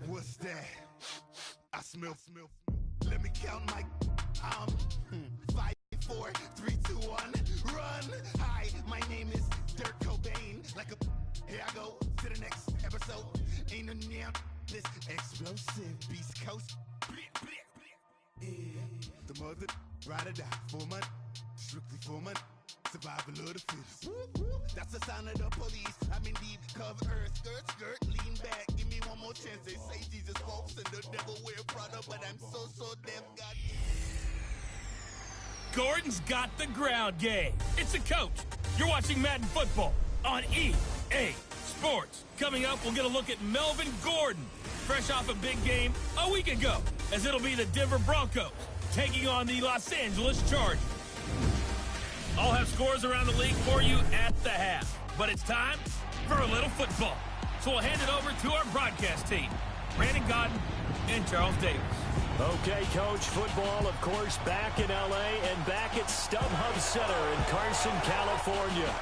What's that? I smell. Let me count my. 5, 4, 3, 2, 1. Run. Hi, my name is Dirk Cobain. Like a. Here I go to the next episode. Ain't no damn this explosive Beast Coast. Yeah. The mother ride or die for money. Strictly for money. Survival of the fittest. That's the sound of the police. I'm in deep cover earth. Skirt, lean back. Give me one more chance. They say Jesus walks and the devil wear Prada, but I'm so deaf. God. Gordon's got the ground game. It's a coach. You're watching Madden football on EA Sports. Coming up, we'll get a look at Melvin Gordon, fresh off a big game a week ago, as it'll be the Denver Broncos taking on the Los Angeles Chargers. I'll have scores around the league for you at the half. But it's time for a little football. So we'll hand it over to our broadcast team, Brandon Godden and Charles Davis. Okay, Coach, football, of course, back in L.A. and back at StubHub Center in Carson, California.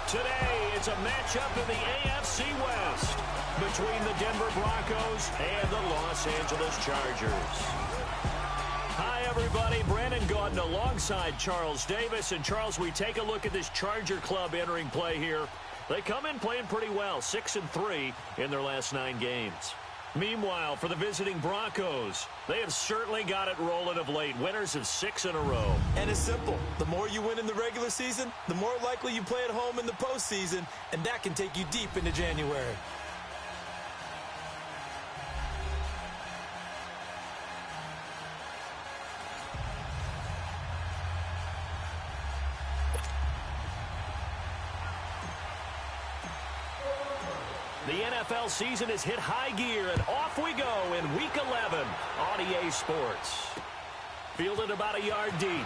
Today, it's a matchup in the AFC West between the Denver Broncos and the Los Angeles Chargers. Hi, everybody. Brandon Gaudin alongside Charles Davis. And, Charles, we take a look at this Charger club entering play here. They come in playing pretty well, 6-3 in their last 9 games. Meanwhile, for the visiting Broncos, they have certainly got it rolling of late. Winners of 6 in a row. And it's simple. The more you win in the regular season, the more likely you play at home in the postseason, and that can take you deep into January. The NFL season has hit high gear, and off we go in Week 11 on EA Sports. Fielded about a yard deep.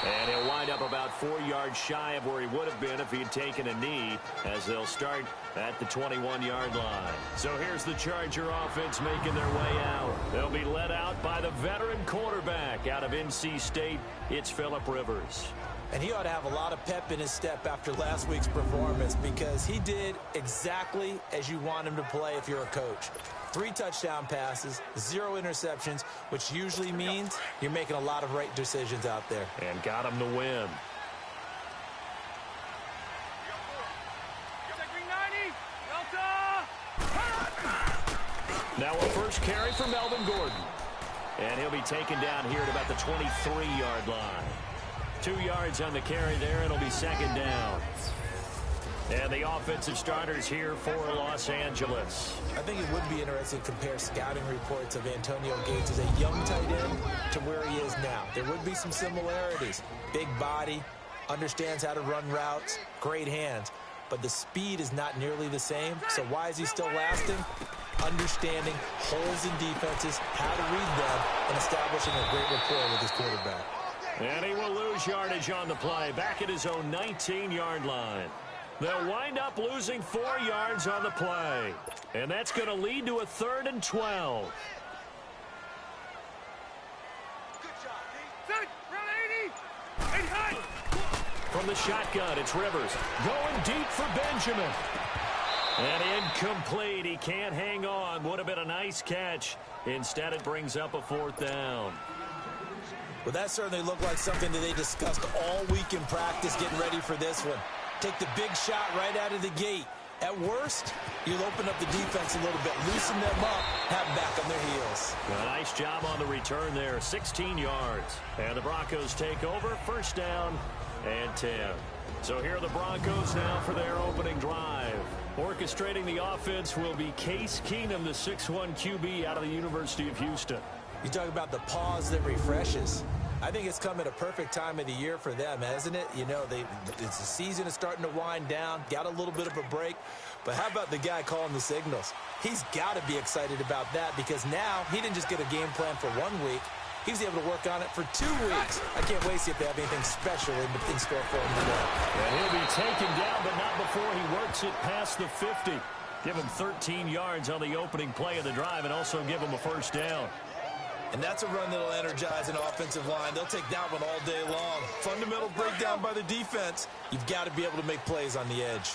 And he'll wind up about 4 yards shy of where he would have been if he had taken a knee, as they'll start at the 21-yard line. So here's the Charger offense making their way out. They'll be led out by the veteran quarterback out of NC State. It's Phillip Rivers. And he ought to have a lot of pep in his step after last week's performance, because he did exactly as you want him to play if you're a coach. 3 touchdown passes, 0 interceptions, which usually means you're making a lot of right decisions out there. And got him to win. Now a first carry for Melvin Gordon. And he'll be taken down here at about the 23-yard line. 2 yards on the carry there, and it'll be second down. And the offensive starters here for Los Angeles. I think it would be interesting to compare scouting reports of Antonio Gates as a young tight end to where he is now. There would be some similarities. Big body, understands how to run routes, great hands. But the speed is not nearly the same. So why is he still lasting? Understanding holes in defenses, how to read them, and establishing a great rapport with his quarterback. And he will lose yardage on the play, back at his own 19-yard line. They'll wind up losing 4 yards on the play. And that's going to lead to a 3rd and 12. Good job, D. Set, round 80. And high. From the shotgun, it's Rivers. Going deep for Benjamin. And incomplete. He can't hang on. Would have been a nice catch. Instead, it brings up a 4th down. Well, that certainly looked like something that they discussed all week in practice getting ready for this one. Take the big shot right out of the gate. At worst, you'll open up the defense a little bit, loosen them up, have them back on their heels. A nice job on the return there, 16 yards. And the Broncos take over, first down and 10. So here are the Broncos now for their opening drive. Orchestrating the offense will be Case Keenum, the 6'1 QB out of the University of Houston. You talk about the pause that refreshes. I think it's come at a perfect time of the year for them, hasn't it? You know, the season is starting to wind down, got a little bit of a break. But how about the guy calling the signals? He's got to be excited about that, because now he didn't just get a game plan for 1 week. He was able to work on it for 2 weeks. I can't wait to see if they have anything special in store for him today. And he'll be taken down, but not before he works it past the 50. Give him 13 yards on the opening play of the drive, and also give him a first down. And that's a run that'll energize an offensive line. They'll take that one all day long. Fundamental breakdown by the defense. You've got to be able to make plays on the edge.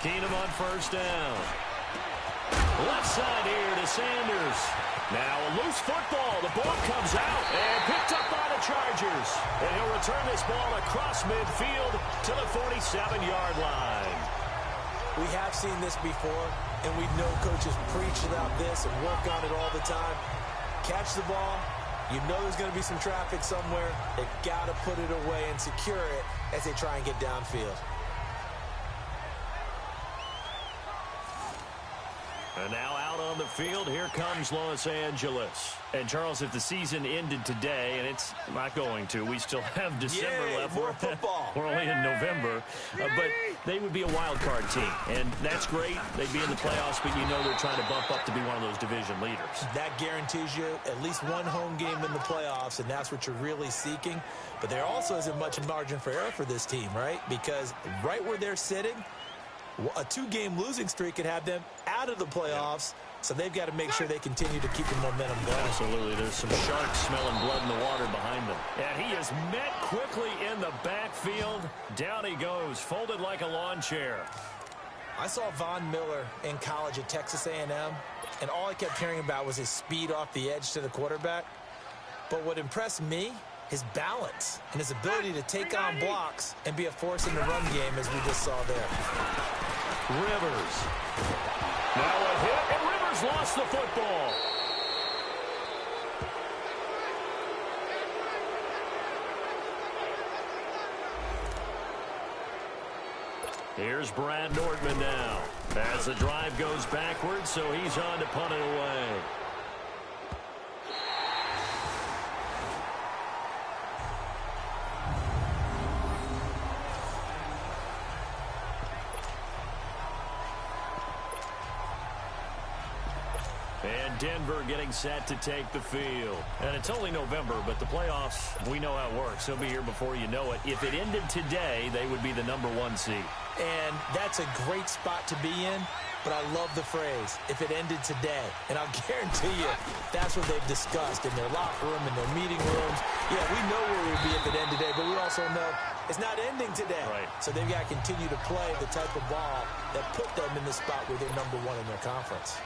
Keenum on first down. Left side here to Sanders. Now a loose football. The ball comes out and picked up by the Chargers. And he'll return this ball across midfield to the 47-yard line. We have seen this before, and we know coaches preach about this and work on it all the time. Catch the ball. You know there's going to be some traffic somewhere. They've got to put it away and secure it as they try and get downfield. And now out on the field, here comes Los Angeles. And, Charles, if the season ended today, and it's not going to, we still have December left. More football. We're only in November. But they would be a wild card team. And that's great. They'd be in the playoffs, but you know they're trying to bump up to be one of those division leaders. That guarantees you at least one home game in the playoffs, and that's what you're really seeking. But there also isn't much margin for error for this team, right? Because right where they're sitting, a two-game losing streak could have them out of the playoffs, so they've got to make sure they continue to keep the momentum going. Absolutely. There's some sharks smelling blood in the water behind them. And he is met quickly in the backfield. Down he goes, folded like a lawn chair. I saw Von Miller in college at Texas A&M, and all I kept hearing about was his speed off the edge to the quarterback. But what impressed me, his balance and his ability to take on blocks and be a force in the run game, as we just saw there. Rivers. Now a hit, and Rivers lost the football. Here's Brad Nortman now. As the drive goes backwards, so he's on to punt it away. And Denver getting set to take the field. And it's only November, but the playoffs, we know how it works. They'll be here before you know it. If it ended today, they would be the #1 seed. And that's a great spot to be in, but I love the phrase, if it ended today. And I'll guarantee you, that's what they've discussed in their locker room, in their meeting rooms. Yeah, we know where we'd be if it ended today, but we also know it's not ending today. Right. So they've got to continue to play the type of ball that put them in the spot where they're #1 in their conference.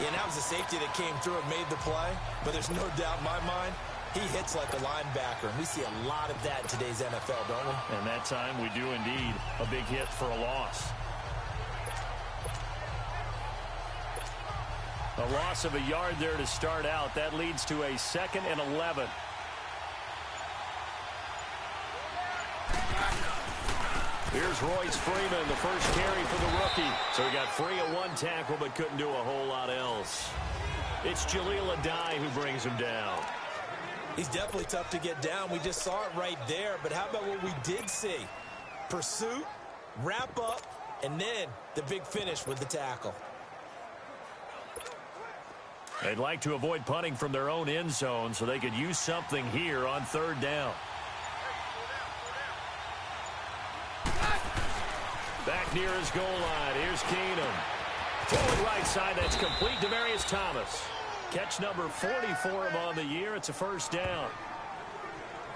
Yeah, and that was a safety that came through and made the play, but there's no doubt in my mind, he hits like a linebacker, and we see a lot of that in today's NFL, don't we? And that time we do indeed. A big hit for a loss. A loss of a yard there to start out. That leads to a 2nd and 11. Here's Royce Freeman, the first carry for the rookie. So he got free of one tackle but couldn't do a whole lot else. It's Jaleel Adai who brings him down. He's definitely tough to get down. We just saw it right there. But how about what we did see? Pursuit, wrap up, and then the big finish with the tackle. They'd like to avoid punting from their own end zone so they could use something here on 3rd down. Back near his goal line. Here's Keenum. Throwing right side. That's complete. Demaryius Thomas. Catch number 40 for him on the year. It's a 1st down.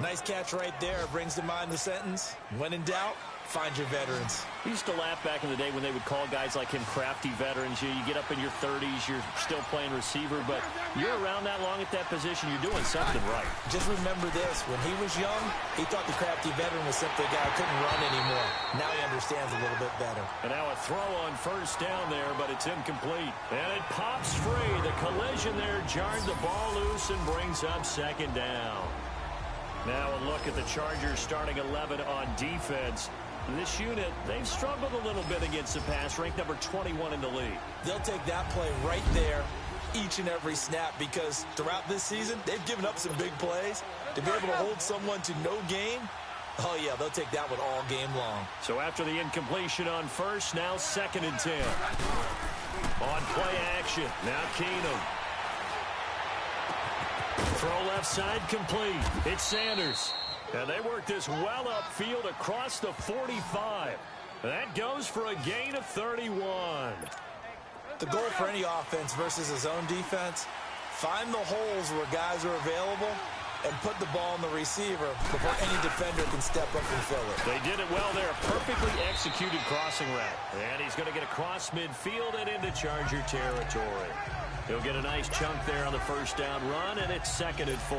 Nice catch right there. Brings to mind the sentence, when in doubt, find your veterans. We used to laugh back in the day when they would call guys like him crafty veterans. You get up in your 30s, you're still playing receiver, but you're around that long at that position, you're doing something right. Just remember this. When he was young, he thought the crafty veteran was simply a guy who couldn't run anymore. Now he understands a little bit better. And now a throw on 1st down there, but it's incomplete. And it pops free. The collision there jarred the ball loose and brings up 2nd down. Now a look at the Chargers starting 11 on defense. This unit, they've struggled a little bit against the pass, ranked number 21 in the league. They'll take that play right there each and every snap because throughout this season, they've given up some big plays. To be able to hold someone to no gain, oh yeah, they'll take that one all game long. So after the incompletion on 1st, now 2nd and 10. On play action, now Keenum. Throw left side complete. It's Sanders. And they work this well upfield across the 45. That goes for a gain of 31. The goal for any offense versus his own defense, find the holes where guys are available and put the ball on the receiver before any defender can step up and fill it. They did it well there. Perfectly executed crossing route. And he's going to get across midfield and into Charger territory. He'll get a nice chunk there on the first down run, and it's 2nd and 4.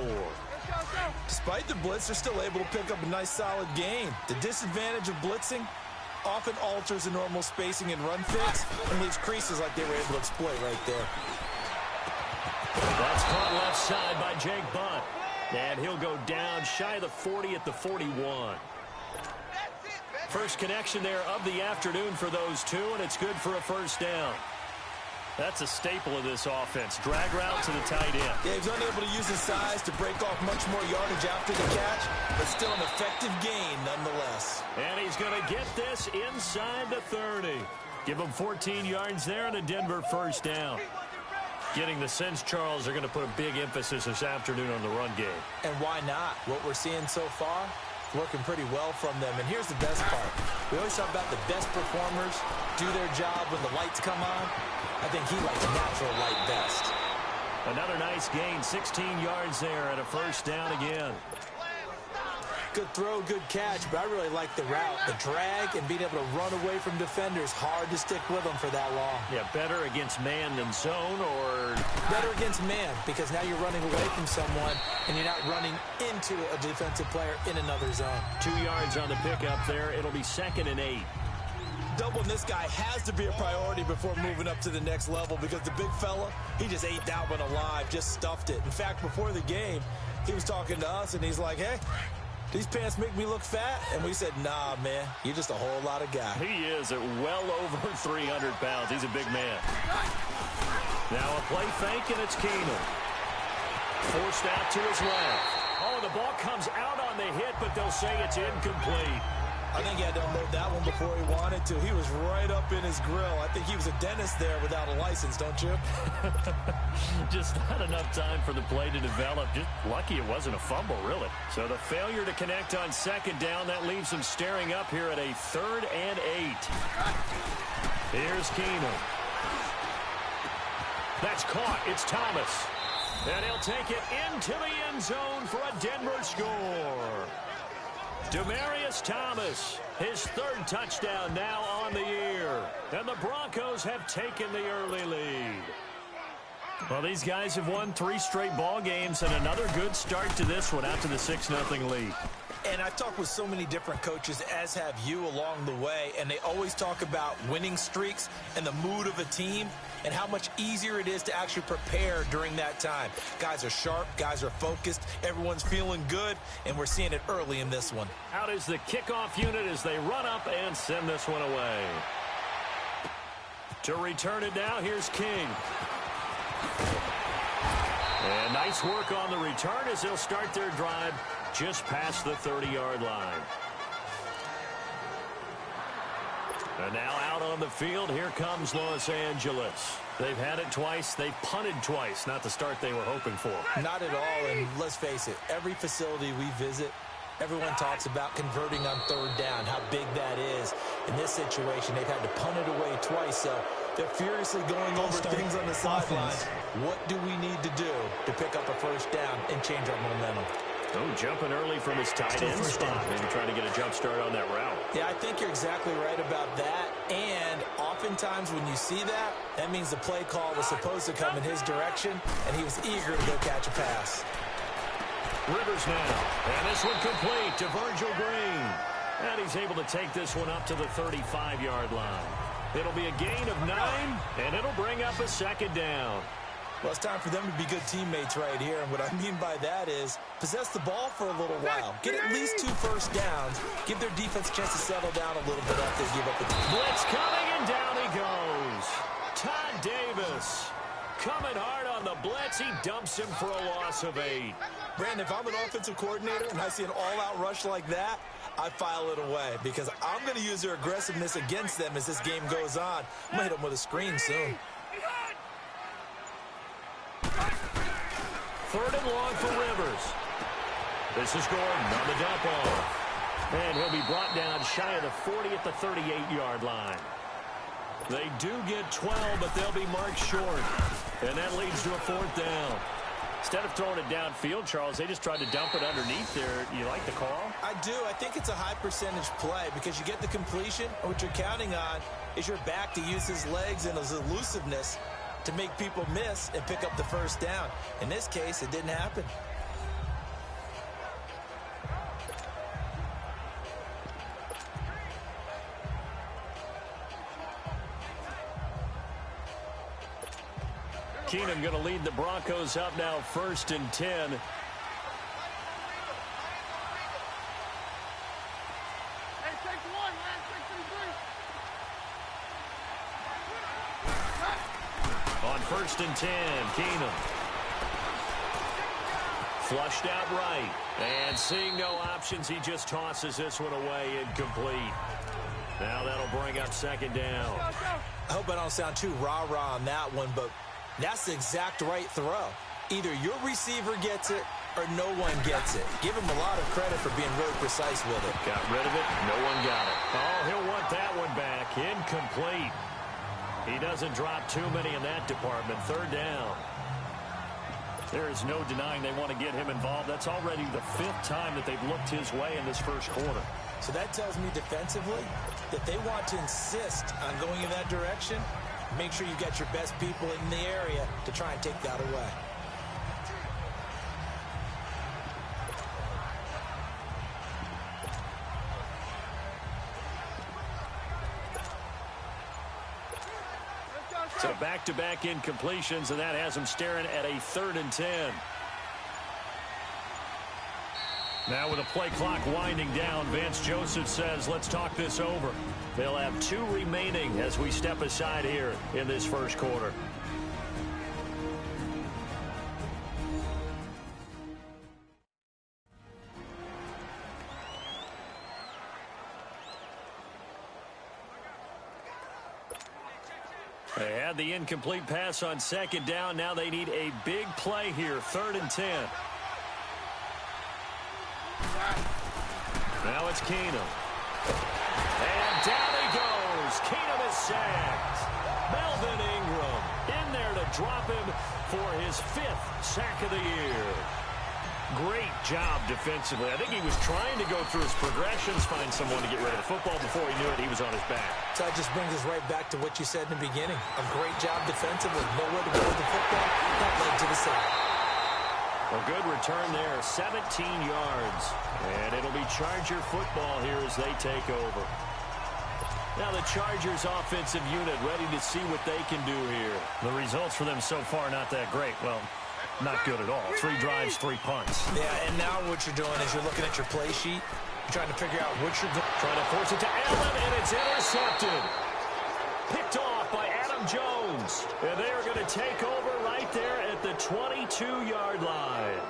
Despite the blitz, they're still able to pick up a nice, solid gain. The disadvantage of blitzing often alters the normal spacing and run fits and leaves creases like they were able to exploit right there. That's caught left side by Jake Butt. And he'll go down shy of the 40 at the 41. First connection there of the afternoon for those two, and it's good for a first down. That's a staple of this offense. Drag route to the tight end. Yeah, he was unable to use his size to break off much more yardage after the catch, but still an effective gain nonetheless. And he's going to get this inside the 30. Give him 14 yards there and a Denver first down. Getting the sense, Charles, they're going to put a big emphasis this afternoon on the run game. And why not? What we're seeing so far, working pretty well from them. And here's the best part. We always talk about the best performers do their job when the lights come on. I think he likes natural light best. Another nice gain, 16 yards there and a first down again. Good throw, good catch, but I really like the route. The drag and being able to run away from defenders, hard to stick with them for that long. Yeah, better against man than zone, or better against man, because now you're running away from someone and you're not running into a defensive player in another zone. 2 yards on the pickup there. It'll be 2nd and 8. Doubling this guy has to be a priority before moving up to the next level, because the big fella, he just ate that one alive, just stuffed it. In fact, before the game, he was talking to us and he's like, hey, these pants make me look fat? And we said, nah, man, you're just a whole lot of guy. He is at well over 300 pounds. He's a big man. Now a play fake, and it's Keenan. Forced out to his left. Oh, the ball comes out on the hit, but they'll say it's incomplete. I think he had to unload that one before he wanted to. He was right up in his grill. I think he was a dentist there without a license, don't you? Just not enough time for the play to develop. Just lucky it wasn't a fumble, really. So the failure to connect on 2nd down, that leaves him staring up here at a 3rd and 8. Here's Keenan. That's caught. It's Thomas. And he'll take it into the end zone for a Denver score. Demaryius Thomas, his 3rd touchdown now on the year. And the Broncos have taken the early lead. Well, these guys have won 3 straight ball games, and another good start to this one out to the 6-0 lead. And I've talked with so many different coaches, as have you, along the way, and they always talk about winning streaks and the mood of a team and how much easier it is to actually prepare during that time. Guys are sharp, guys are focused, everyone's feeling good, and we're seeing it early in this one. Out is the kickoff unit as they run up and send this one away. To return it now, here's King. And nice work on the return as they'll start their drive just past the 30-yard line. And now out on the field, here comes Los Angeles. They've had it twice. They've punted twice. Not the start they were hoping for. Not at all, and let's face it, every facility we visit, everyone talks about converting on 3rd down, how big that is. In this situation, they've had to punt it away twice, so they're furiously going over things on the sidelines. What do we need to do to pick up a first down and change our momentum? Oh, jumping early from his tight end spot. Maybe trying to get a jump start on that route. Yeah, I think you're exactly right about that. And oftentimes when you see that, that means the play call was supposed to come in his direction, and he was eager to go catch a pass. Rivers now. And this one complete to Virgil Green. And he's able to take this one up to the 35-yard line. It'll be a gain of 9, and it'll bring up a 2nd down. Well, it's time for them to be good teammates right here. And what I mean by that is possess the ball for a little while. Get at least 2 first downs. Give their defense a chance to settle down a little bit after they give up the blitz coming, and down he goes. Todd Davis coming hard on the blitz. He dumps him for a loss of 8. Brandon, if I'm an offensive coordinator and I see an all-out rush like that, I file it away because I'm going to use their aggressiveness against them as this game goes on. I'm going to hit them with a screen soon. 3rd and long for Rivers. This is Gordon on the dump off. And he'll be brought down shy of the 40 at the 38-yard line. They do get 12, but they'll be marked short. And that leads to a 4th down. Instead of throwing it downfield, Charles, they just tried to dump it underneath there. You like the call? I do. I think it's a high percentage play because you get the completion, and what you're counting on is your back to use his legs and his elusiveness to make people miss and pick up the first down. In this case, it didn't happen. Keenum going to lead the Broncos up now, 1st and 10. Hey, 6-1, man, 6-3. On 1st and 10, Keenum. Flushed out right. And seeing no options, he just tosses this one away, incomplete. Now that'll bring up 2nd down. I hope I don't sound too rah-rah on that one, but that's the exact right throw. Either your receiver gets it or no one gets it. Give him a lot of credit for being really precise with it. Got rid of it. No one got it. Oh, he'll want that one back. Incomplete. He doesn't drop too many in that department. 3rd down. There is no denying they want to get him involved. That's already the 5th time that they've looked his way in this first quarter. So that tells me defensively that they want to insist on going in that direction. Make sure you got your best people in the area to try and take that away. So back-to-back incompletions, and that has him staring at a 3rd and 10. Now with the play clock winding down, Vance Joseph says, let's talk this over. They'll have 2 remaining as we step aside here in this first quarter. They had the incomplete pass on 2nd down. Now they need a big play here, 3rd and 10. Now it's Keenum. And down he goes. Keenum is sacked. Melvin Ingram in there to drop him for his 5th sack of the year. Great job defensively. I think he was trying to go through his progressions, find someone to get rid of the football. Before he knew it, he was on his back. So that just brings us right back to what you said in the beginning. A great job defensively. Nowhere to go with the football. That led to the sack. A good return there, 17 yards. And it'll be Charger football here as they take over. Now the Chargers offensive unit ready to see what they can do here. The results for them so far not that great. Well, not good at all. 3 drives, 3 punts. Yeah, and now what you're doing is you're looking at your play sheet. You're trying to figure out what you're doing. Trying to force it to Allen, and it's intercepted. Picked off by Adam Jones. And they are going to take over right there at the 22-yard line.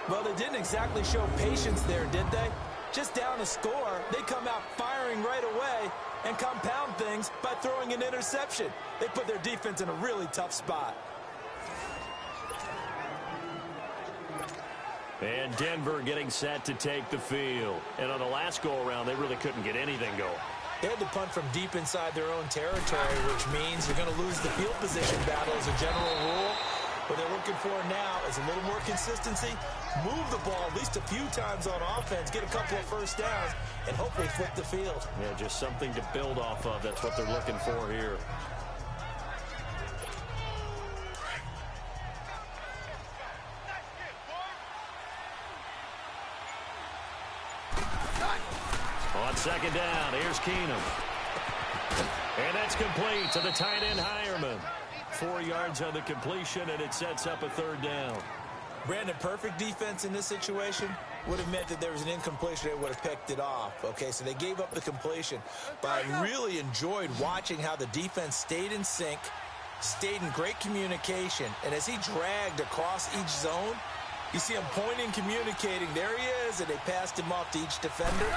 Well, they didn't exactly show patience there, did they? Just down a score, they come out firing right away and compound things by throwing an interception. They put their defense in a really tough spot. And Denver getting set to take the field. And on the last go-around, they really couldn't get anything going. They had to punt from deep inside their own territory, which means you're going to lose the field position battle as a general rule. What they're looking for now is a little more consistency, move the ball at least a few times on offense, get a couple of first downs, and hopefully flip the field. Yeah, just something to build off of. That's what they're looking for here. On 2nd down, here's Keenum. And that's complete to the tight end, Hireman. 4 yards on the completion, and it sets up a 3rd down. Brandon, perfect defense in this situation would have meant that there was an incompletion. They would have picked it off. Okay, so they gave up the completion. But I really enjoyed watching how the defense stayed in sync, stayed in great communication. And as he dragged across each zone, you see him pointing, communicating. There he is, and they passed him off to each defender.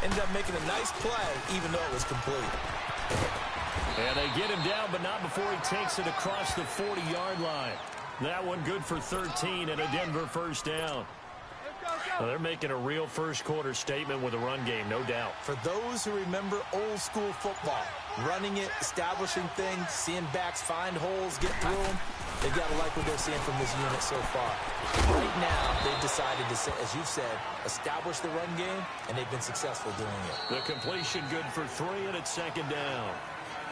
Ended up making a nice play, even though it was complete. And they get him down, but not before he takes it across the 40-yard line. That one good for 13 and a Denver first down. Let's go, Well, they're making a real first-quarter statement with a run game, no doubt. For those who remember old-school football, running it, establishing things, seeing backs find holes, get through them, they've got to like what they're seeing from this unit so far. Right now, they've decided to, as you've said, establish the run game, and they've been successful doing it. The completion good for 3, and it's second down.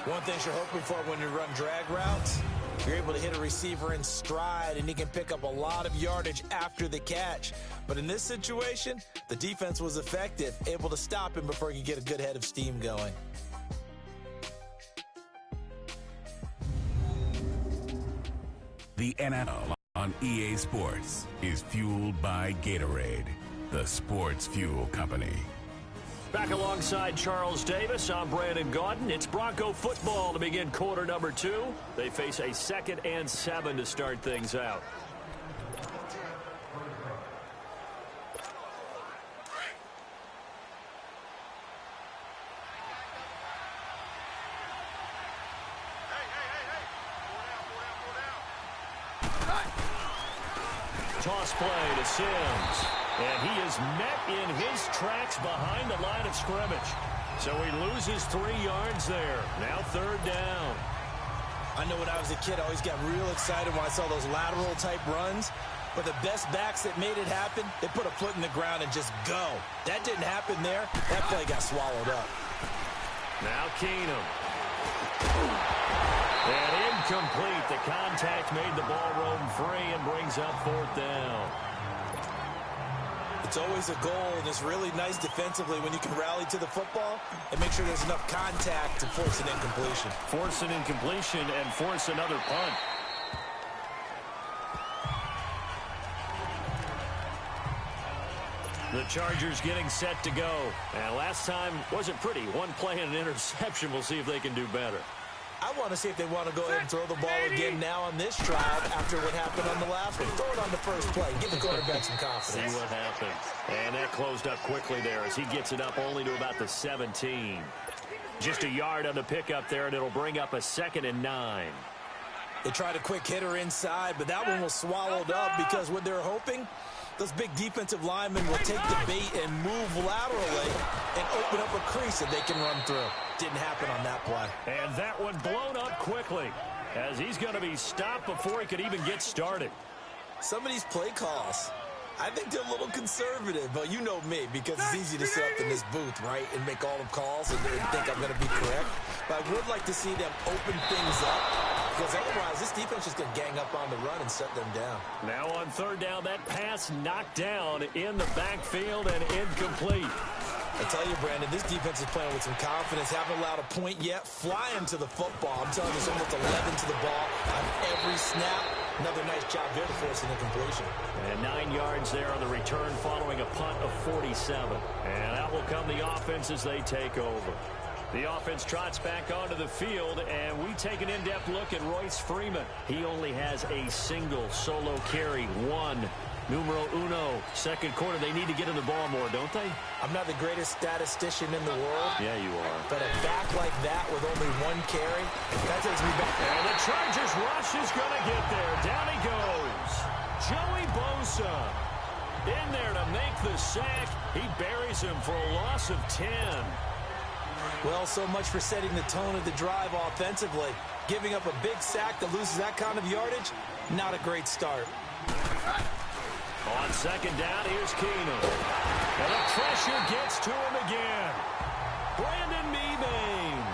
One thing you're hoping for when you run drag routes, you're able to hit a receiver in stride, and he can pick up a lot of yardage after the catch. But in this situation, the defense was effective, able to stop him before he could get a good head of steam going. The NFL on EA Sports is fueled by Gatorade, the sports fuel company. Back alongside Charles Davis, I'm Brandon Gaudin. It's Bronco football to begin quarter number 2. They face a 2nd and 7 to start things out. Toss play to Sims. And he is met in his tracks behind the line of scrimmage. So he loses 3 yards there. Now 3rd down. I know when I was a kid, I always got real excited when I saw those lateral-type runs. But the best backs that made it happen, they put a foot in the ground and just go. That didn't happen there. That play got swallowed up. Now Keenum. And incomplete. The contact made the ball roam free and brings up 4th down. It's always a goal, and it's really nice defensively when you can rally to the football and make sure there's enough contact to force an incompletion. Force an incompletion and force another punt. The Chargers getting set to go. And last time wasn't pretty. 1 play and an interception. We'll see if they can do better. I want to see if they want to go ahead and throw the ball again now on this drive after what happened on the last one. Throw it on the first play. Give the quarterback some confidence. See what happens. And that closed up quickly there as he gets it up only to about the 17. Just a yard on the pickup there, and it'll bring up a 2nd and 9. They tried a quick hitter inside, but that one was swallowed up because what they're hoping, those big defensive linemen will take the bait and move laterally and open up a crease that they can run through. Didn't happen on that play. And that one blown up quickly as he's going to be stopped before he could even get started. Some of these play calls, I think they're a little conservative, but you know me, because it's easy to sit up in this booth, right, and make all the calls and think I'm going to be correct. But I would like to see them open things up, because otherwise this defense is going to gang up on the run and set them down. Now on 3rd down, that pass knocked down in the backfield and incomplete. I tell you, Brandon, this defense is playing with some confidence. Haven't allowed a point yet. Flying to the football. I'm telling you, there's almost 11 to the ball on every snap. Another nice job there to force an incompletion. And 9 yards there on the return following a punt of 47. And out will come the offense as they take over. The offense trots back onto the field, and we take an in-depth look at Royce Freeman. He only has a single solo carry, 1. Numero uno, 2nd quarter. They need to get in the ball more, don't they? I'm not the greatest statistician in the world. Yeah, you are. But a back like that with only 1 carry, that takes me back. And the Chargers rush is going to get there. Down he goes. Joey Bosa in there to make the sack. He buries him for a loss of 10. Well, so much for setting the tone of the drive offensively. Giving up a big sack that loses that kind of yardage, not a great start. On 2nd down, here's Keenum. And the pressure gets to him again. Brandon Mebane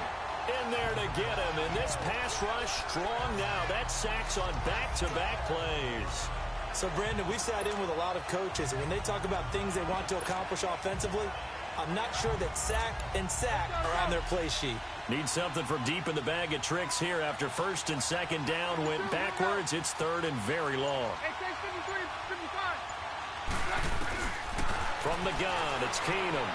in there to get him. And this pass rush strong now. That sack's on back-to-back plays. So, Brandon, we've sat in with a lot of coaches, and when they talk about things they want to accomplish offensively, I'm not sure that sack and sack are on their play sheet. Need something from deep in the bag of tricks here after 1st and 2nd down went backwards. It's 3rd and very long. From the gun, it's Keenum.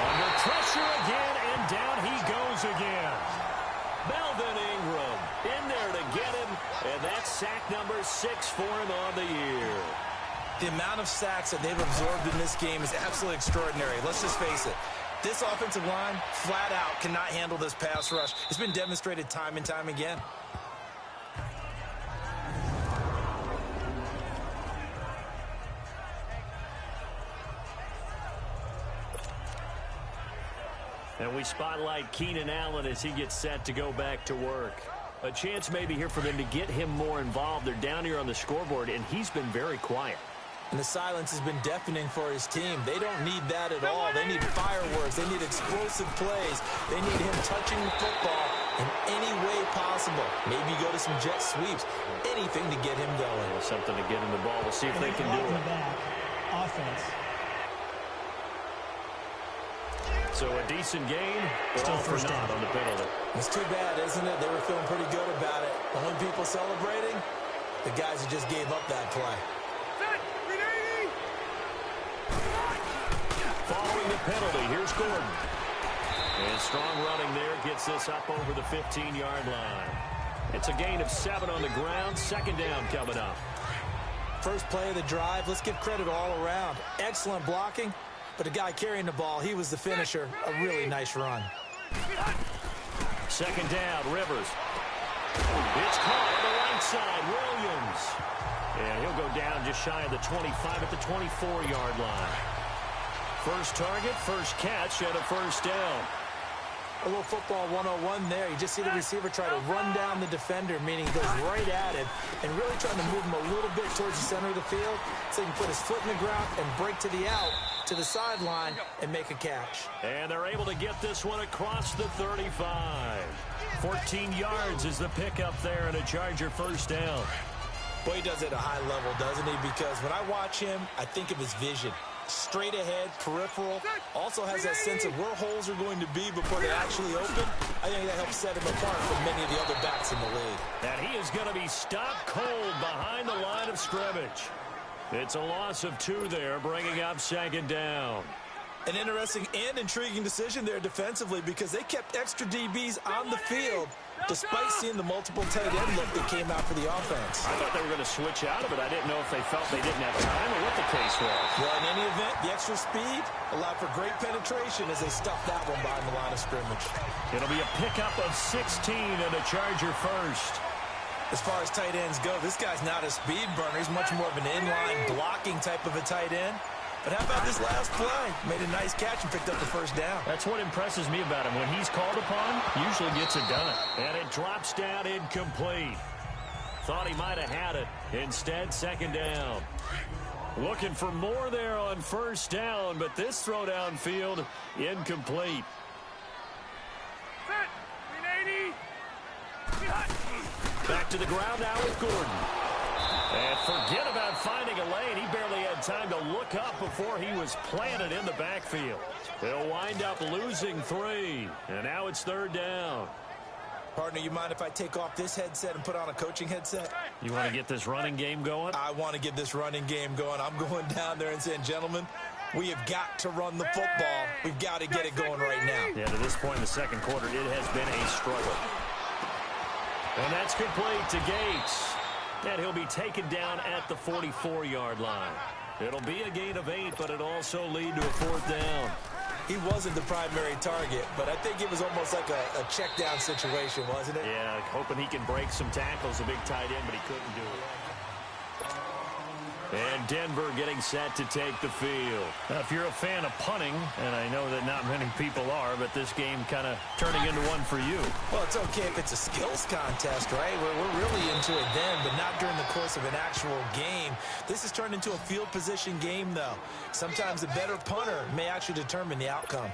Under pressure again, and down he goes again. Melvin Ingram in there to get him, and that's sack number 6 for him on the year. The amount of sacks that they've absorbed in this game is absolutely extraordinary. Let's just face it. This offensive line, flat out, cannot handle this pass rush. It's been demonstrated time and time again. And we spotlight Keenan Allen as he gets set to go back to work. A chance maybe here for them to get him more involved. They're down here on the scoreboard, and he's been very quiet. And the silence has been deafening for his team. They don't need that at all. They need fireworks. They need explosive plays. They need him touching the football in any way possible. Maybe go to some jet sweeps. Anything to get him going. Something to get him the ball. We'll see if they can do it. Offense. So a decent gain, but all for naught on the penalty. It's too bad, isn't it? They were feeling pretty good about it. The only people celebrating, the guys who just gave up that play. Following the penalty, here's Gordon. And strong running there gets this up over the 15-yard line. It's a gain of 7 on the ground. Second down coming up. First play of the drive. Let's give credit all around. Excellent blocking, but the guy carrying the ball, he was the finisher. A really nice run. Second down, Rivers. It's caught on the right side, Williams. And he'll go down just shy of the 25 at the 24-yard line. First target, first catch, and a first down. A little football 101 there. You just see the receiver try to run down the defender, meaning he goes right at him and really trying to move him a little bit towards the center of the field so he can put his foot in the ground and break to the out, to the sideline, and make a catch. And they're able to get this one across the 35. 14 yards is the pickup there and a Charger first down. Boy, he does it at a high level, doesn't he? Because when I watch him, I think of his vision. Straight ahead, peripheral, also has that sense of where holes are going to be before they actually open. I think that helps set him apart from many of the other backs in the league. And he is going to be stopped cold behind the line of scrimmage. It's a loss of 2 there, bringing up second down. An interesting and intriguing decision there defensively because they kept extra DBs on the field despite seeing the multiple tight end look that came out for the offense. I thought they were going to switch out of it. I didn't know if they felt they didn't have time or what the case was. Well, in any event, the extra speed allowed for great penetration as they stuffed that one behind the line of scrimmage. It'll be a pickup of 16 and a Charger first. As far as tight ends go, this guy's not a speed burner. He's much more of an inline blocking type of a tight end. But how about this last play? Made a nice catch and picked up the first down. That's what impresses me about him. When he's called upon, usually gets it done. And it drops down incomplete. Thought he might have had it. Instead, second down. Looking for more there on first down, but this throw downfield, incomplete. Back to the ground now with Gordon. And forget about finding a lane. He barely had time to look up before he was planted in the backfield. They'll wind up losing 3. And now it's third down. Partner, you mind if I take off this headset and put on a coaching headset? You want to get this running game going? I want to get this running game going. I'm going down there and saying, gentlemen, we have got to run the football. We've got to get it going right now. Yeah, to this point in the second quarter, it has been a struggle. And that's complete to Gates. And he'll be taken down at the 44-yard line. It'll be a gain of 8, but it'll also lead to a fourth down. He wasn't the primary target, but I think it was almost like a check down situation, wasn't it? Yeah, hoping he can break some tackles, a big tight end, but he couldn't do it. And Denver getting set to take the field. Now, if you're a fan of punting, and I know that not many people are, but this game kind of turning into one for you. Well, it's okay if it's a skills contest, right? We're really into it then, but not during the course of an actual game. This has turned into a field position game, though. Sometimes a better punter may actually determine the outcome.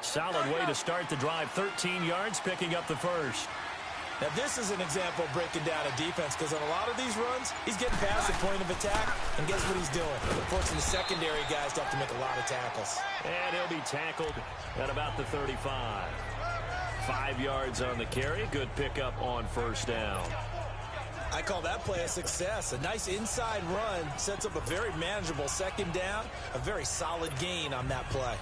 Solid way to start the drive. 13 yards, picking up the first. Now, this is an example of breaking down a defense because on a lot of these runs, he's getting past the point of attack, and guess what he's doing? Unfortunately, the secondary guys have to make a lot of tackles. And he'll be tackled at about the 35. 5 yards on the carry. Good pickup on first down. I call that play a success. A nice inside run sets up a very manageable second down, a very solid gain on that play.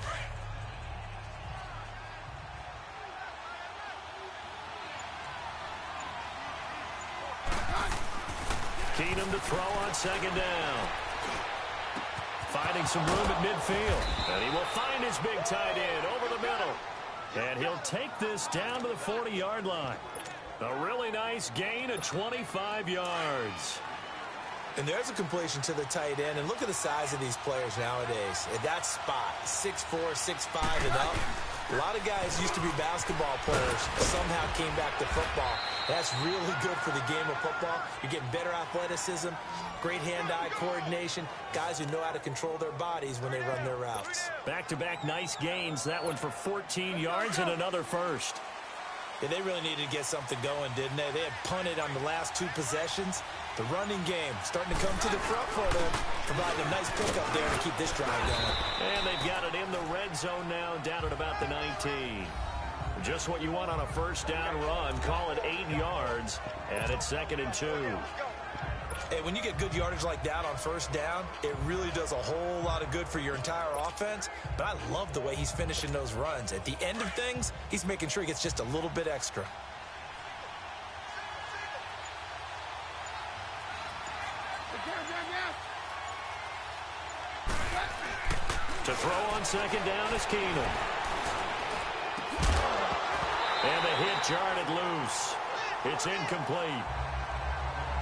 Keenum to throw on second down. Finding some room at midfield. And he will find his big tight end over the middle. And he'll take this down to the 40-yard line. A really nice gain of 25 yards. And there's a completion to the tight end. And look at the size of these players nowadays. At that spot, 6'4", 6'5", and up. A lot of guys used to be basketball players, somehow came back to football. That's really good for the game of football. You're getting better athleticism, great hand-eye coordination, guys who know how to control their bodies when they run their routes. Back-to-back nice gains. That one for 14 yards and another first. Yeah, they really needed to get something going, didn't they? They had punted on the last 2 possessions. The running game starting to come to the front for them, providing a nice pickup there to keep this drive going. And they've got it in the red zone now, down at about the 19. Just what you want on a first down run. Call it 8 yards, and it's 2nd and 2. Hey, when you get good yardage like that on first down, it really does a whole lot of good for your entire offense. But I love the way he's finishing those runs. At the end of things, he's making sure he gets just a little bit extra. To throw on 2nd down is Keenum. And the hit jarred it loose. It's incomplete.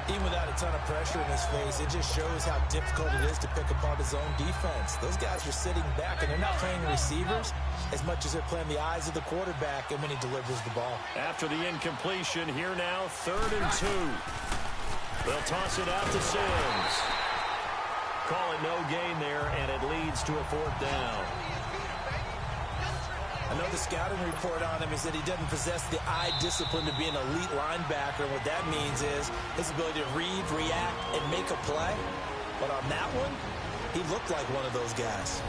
Even without a ton of pressure in his face, it just shows how difficult it is to pick apart his own defense. Those guys are sitting back, and they're not playing receivers as much as they're playing the eyes of the quarterback and when he delivers the ball. After the incompletion, here now, 3rd and 2. They'll toss it out to Sims. Call it no gain there, and it leads to a 4th down. I know the scouting report on him is that he doesn't possess the eye discipline to be an elite linebacker. And what that means is his ability to read, react, and make a play. But on that one, he looked like one of those guys.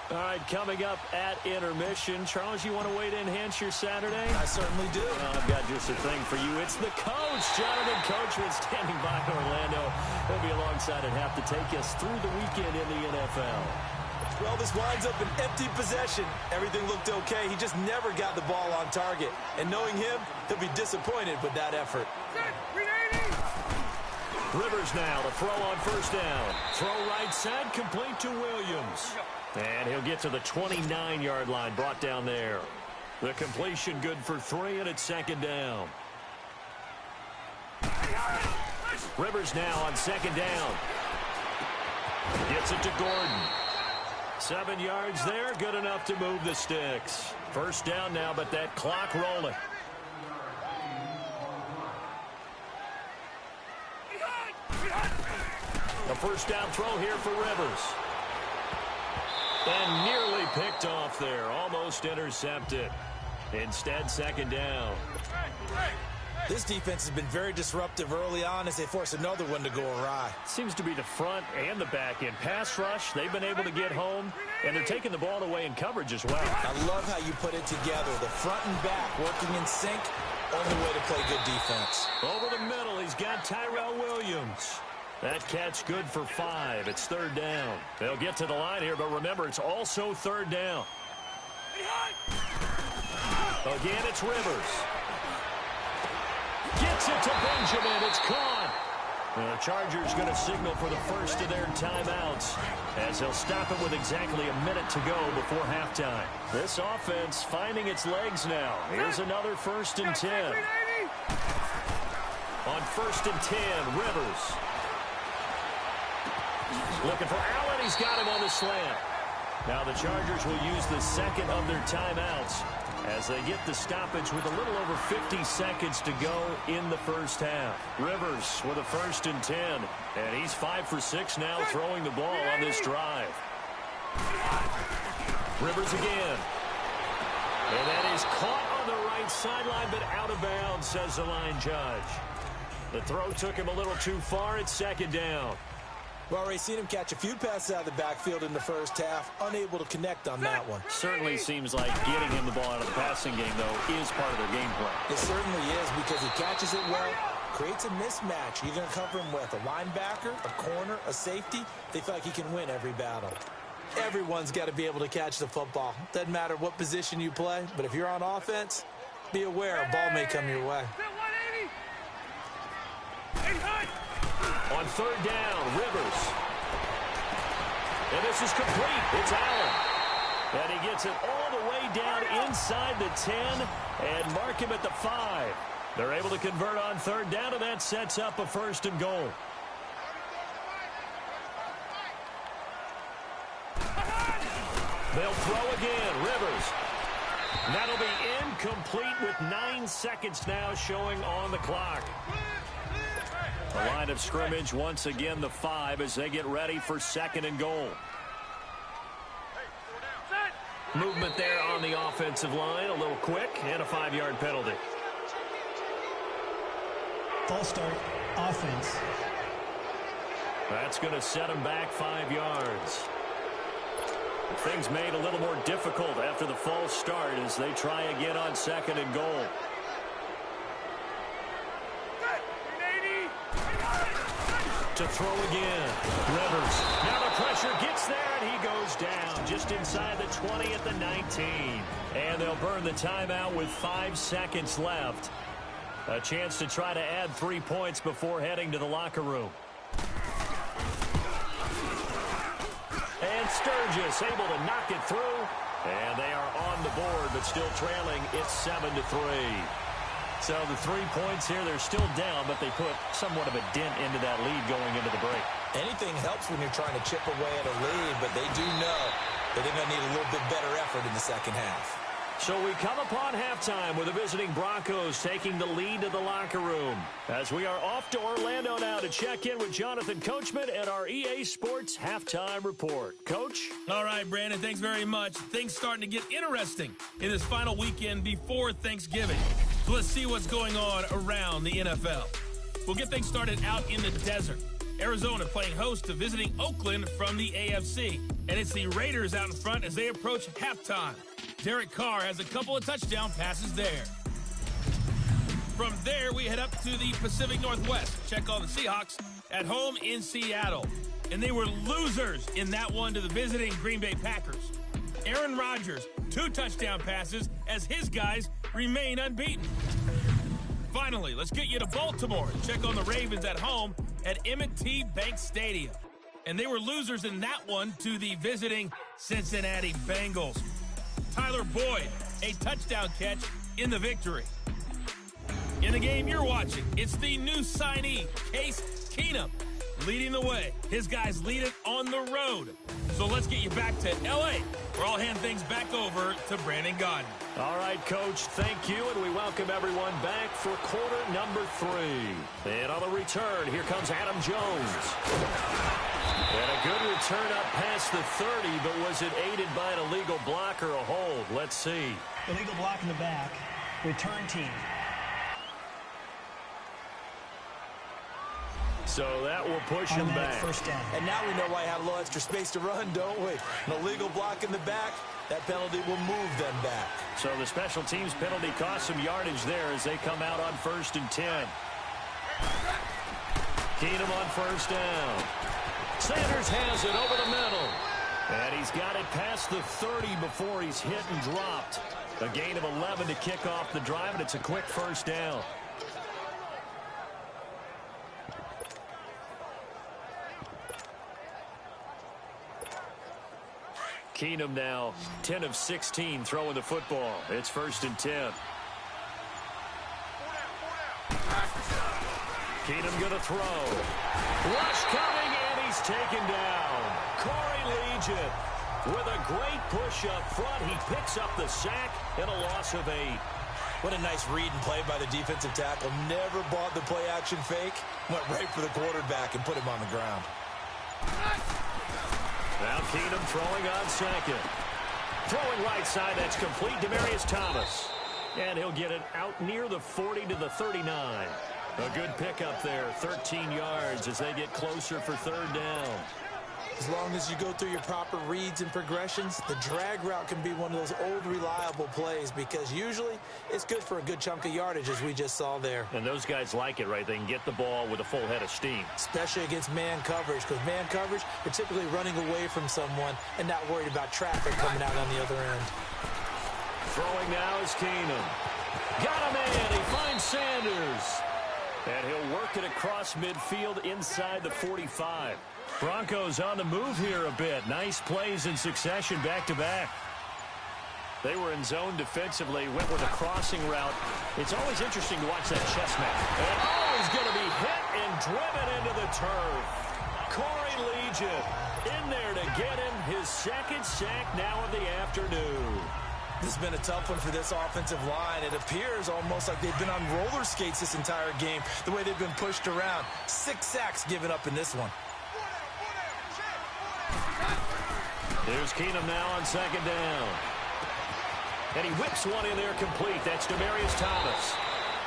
All right, coming up at intermission. Charles, you want to wait to enhance your Saturday? I certainly do. Well, I've got just a thing for you. It's the coach, Jonathan Coachman, standing by in Orlando. He'll be alongside at half to take us through the weekend in the NFL. Well, this winds up an empty possession. Everything looked okay. He just never got the ball on target. And knowing him, he'll be disappointed with that effort. Rivers now to throw on first down. Throw right side, complete to Williams. And he'll get to the 29-yard line, brought down there. The completion good for 3, and it's 2nd down. Rivers now on 2nd down. Gets it to Gordon. 7 yards there, good enough to move the sticks. First down now, but that clock rolling. The first down throw here for Rivers. And nearly picked off there. Almost intercepted. Instead, 2nd down. This defense has been very disruptive early on as they force another one to go awry. Seems to be the front and the back end. Pass rush, they've been able to get home, and they're taking the ball away in coverage as well. I love how you put it together. The front and back working in sync. Only way to play good defense. Over the middle, he's got Tyrell Williams. That catch good for 5. It's 3rd down. They'll get to the line here, but remember, it's also 3rd down. Again, it's Rivers. Gets it to Benjamin. It's caught. The Chargers going to signal for the first of their timeouts as they'll stop it with exactly a minute to go before halftime. This offense finding its legs now. Here's another 1st and 10. On 1st and 10, Rivers. Looking for Allen. He's got him on the slant. Now the Chargers will use the 2nd of their timeouts as they get the stoppage with a little over 50 seconds to go in the first half. Rivers with a 1st and 10. And he's 5 for 6 now throwing the ball on this drive. Rivers again. And that is caught on the right sideline, but out of bounds, says the line judge. The throw took him a little too far. It's 2nd down. We've already seen him catch a few passes out of the backfield in the first half, unable to connect on that one. Certainly seems like getting him the ball out of the passing game, though, is part of their game plan. It certainly is because he catches it well, creates a mismatch. You're going to cover him with a linebacker, a corner, a safety. They feel like he can win every battle. Everyone's got to be able to catch the football. Doesn't matter what position you play, but if you're on offense, be aware a ball may come your way. On 3rd down, Rivers. And this is complete. It's Allen. And he gets it all the way down inside the 10 and mark him at the 5. They're able to convert on third down, and that sets up a 1st and goal. They'll throw again. Rivers. That'll be incomplete with 9 seconds now showing on the clock. The line of scrimmage, once again, the 5 as they get ready for 2nd and goal. Movement there on the offensive line, a little quick, and a 5-yard penalty. False start, offense. That's going to set them back 5 yards. Things made a little more difficult after the false start as they try again on 2nd and goal. To throw again. Rivers. Now the pressure gets there, and he goes down just inside the 20 at the 19. And they'll burn the timeout with 5 seconds left. A chance to try to add 3 points before heading to the locker room. And Sturgis able to knock it through. And they are on the board, but still trailing. It's 7-3. So the 3 points here, they're still down, but they put somewhat of a dent into that lead going into the break. Anything helps when you're trying to chip away at a lead, but they do know that they're going to need a little bit better effort in the second half. So we come upon halftime with the visiting Broncos taking the lead to the locker room. As we are off to Orlando now to check in with Jonathan Coachman and our EA Sports Halftime Report. Coach? All right, Brandon, thanks very much. Things starting to get interesting in this final weekend before Thanksgiving. So let's see what's going on around the NFL. We'll get things started out in the desert. Arizona playing host to visiting Oakland from the AFC. And it's the Raiders out in front as they approach halftime. Derek Carr has a couple of touchdown passes there. From there, we head up to the Pacific Northwest. Check on the Seahawks at home in Seattle. And they were losers in that one to the visiting Green Bay Packers. Aaron Rodgers, 2 touchdown passes as his guys remain unbeaten. Finally, let's get you to Baltimore. Check on the Ravens at home at M&T Bank Stadium. And they were losers in that one to the visiting Cincinnati Bengals. Tyler Boyd, a touchdown catch in the victory. In the game you're watching, it's the new signee, Case Keenum, leading the way. His guys lead it on the road. So let's get you back to L.A., where I'll hand things back over to Brandon Gaudin. All right, Coach, thank you, and we welcome everyone back for quarter number 3. And on the return, here comes Adam Jones. And a good return up past the 30, but was it aided by an illegal block or a hold? Let's see. Illegal block in the back. Return team. So that will push him back. First down. And now we know why I have a little extra space to run, don't we? An illegal block in the back, that penalty will move them back. So the special teams penalty cost some yardage there as they come out on 1st and 10. Keenum on 1st down. Sanders has it over the middle. And he's got it past the 30 before he's hit and dropped. A gain of 11 to kick off the drive, and it's a quick 1st down. Keenum now 10 of 16 throwing the football. It's 1st and 10. Keenum going to throw. Rush coming, and he's taken down. Corey Legion with a great push up front. He picks up the sack and a loss of 8. What a nice read and play by the defensive tackle. Never bought the play-action fake. Went right for the quarterback and put him on the ground. Now Keenum throwing on 2nd. Throwing right side, that's complete. Demaryius Thomas. And he'll get it out near the 40 to the 39. A good pickup there, 13 yards as they get closer for 3rd down. As long as you go through your proper reads and progressions, the drag route can be one of those old reliable plays because usually it's good for a good chunk of yardage as we just saw there. And those guys like it, right? They can get the ball with a full head of steam. Especially against man coverage, because man coverage, you're typically running away from someone and not worried about traffic coming out on the other end. Throwing now is Keenum. Got him in. He finds Sanders. And he'll work it across midfield inside the 45. Broncos on the move here a bit. Nice plays in succession back-to-back. They were in zone defensively, went with a crossing route. It's always interesting to watch that chess match. And he's going to be hit and driven into the turf. Corey Legion in there to get him his second sack now of the afternoon. This has been a tough one for this offensive line. It appears almost like they've been on roller skates this entire game, the way they've been pushed around. 6 sacks given up in this one. Here's Keenum now on second down. And he whips one in there complete. That's Demaryius Thomas.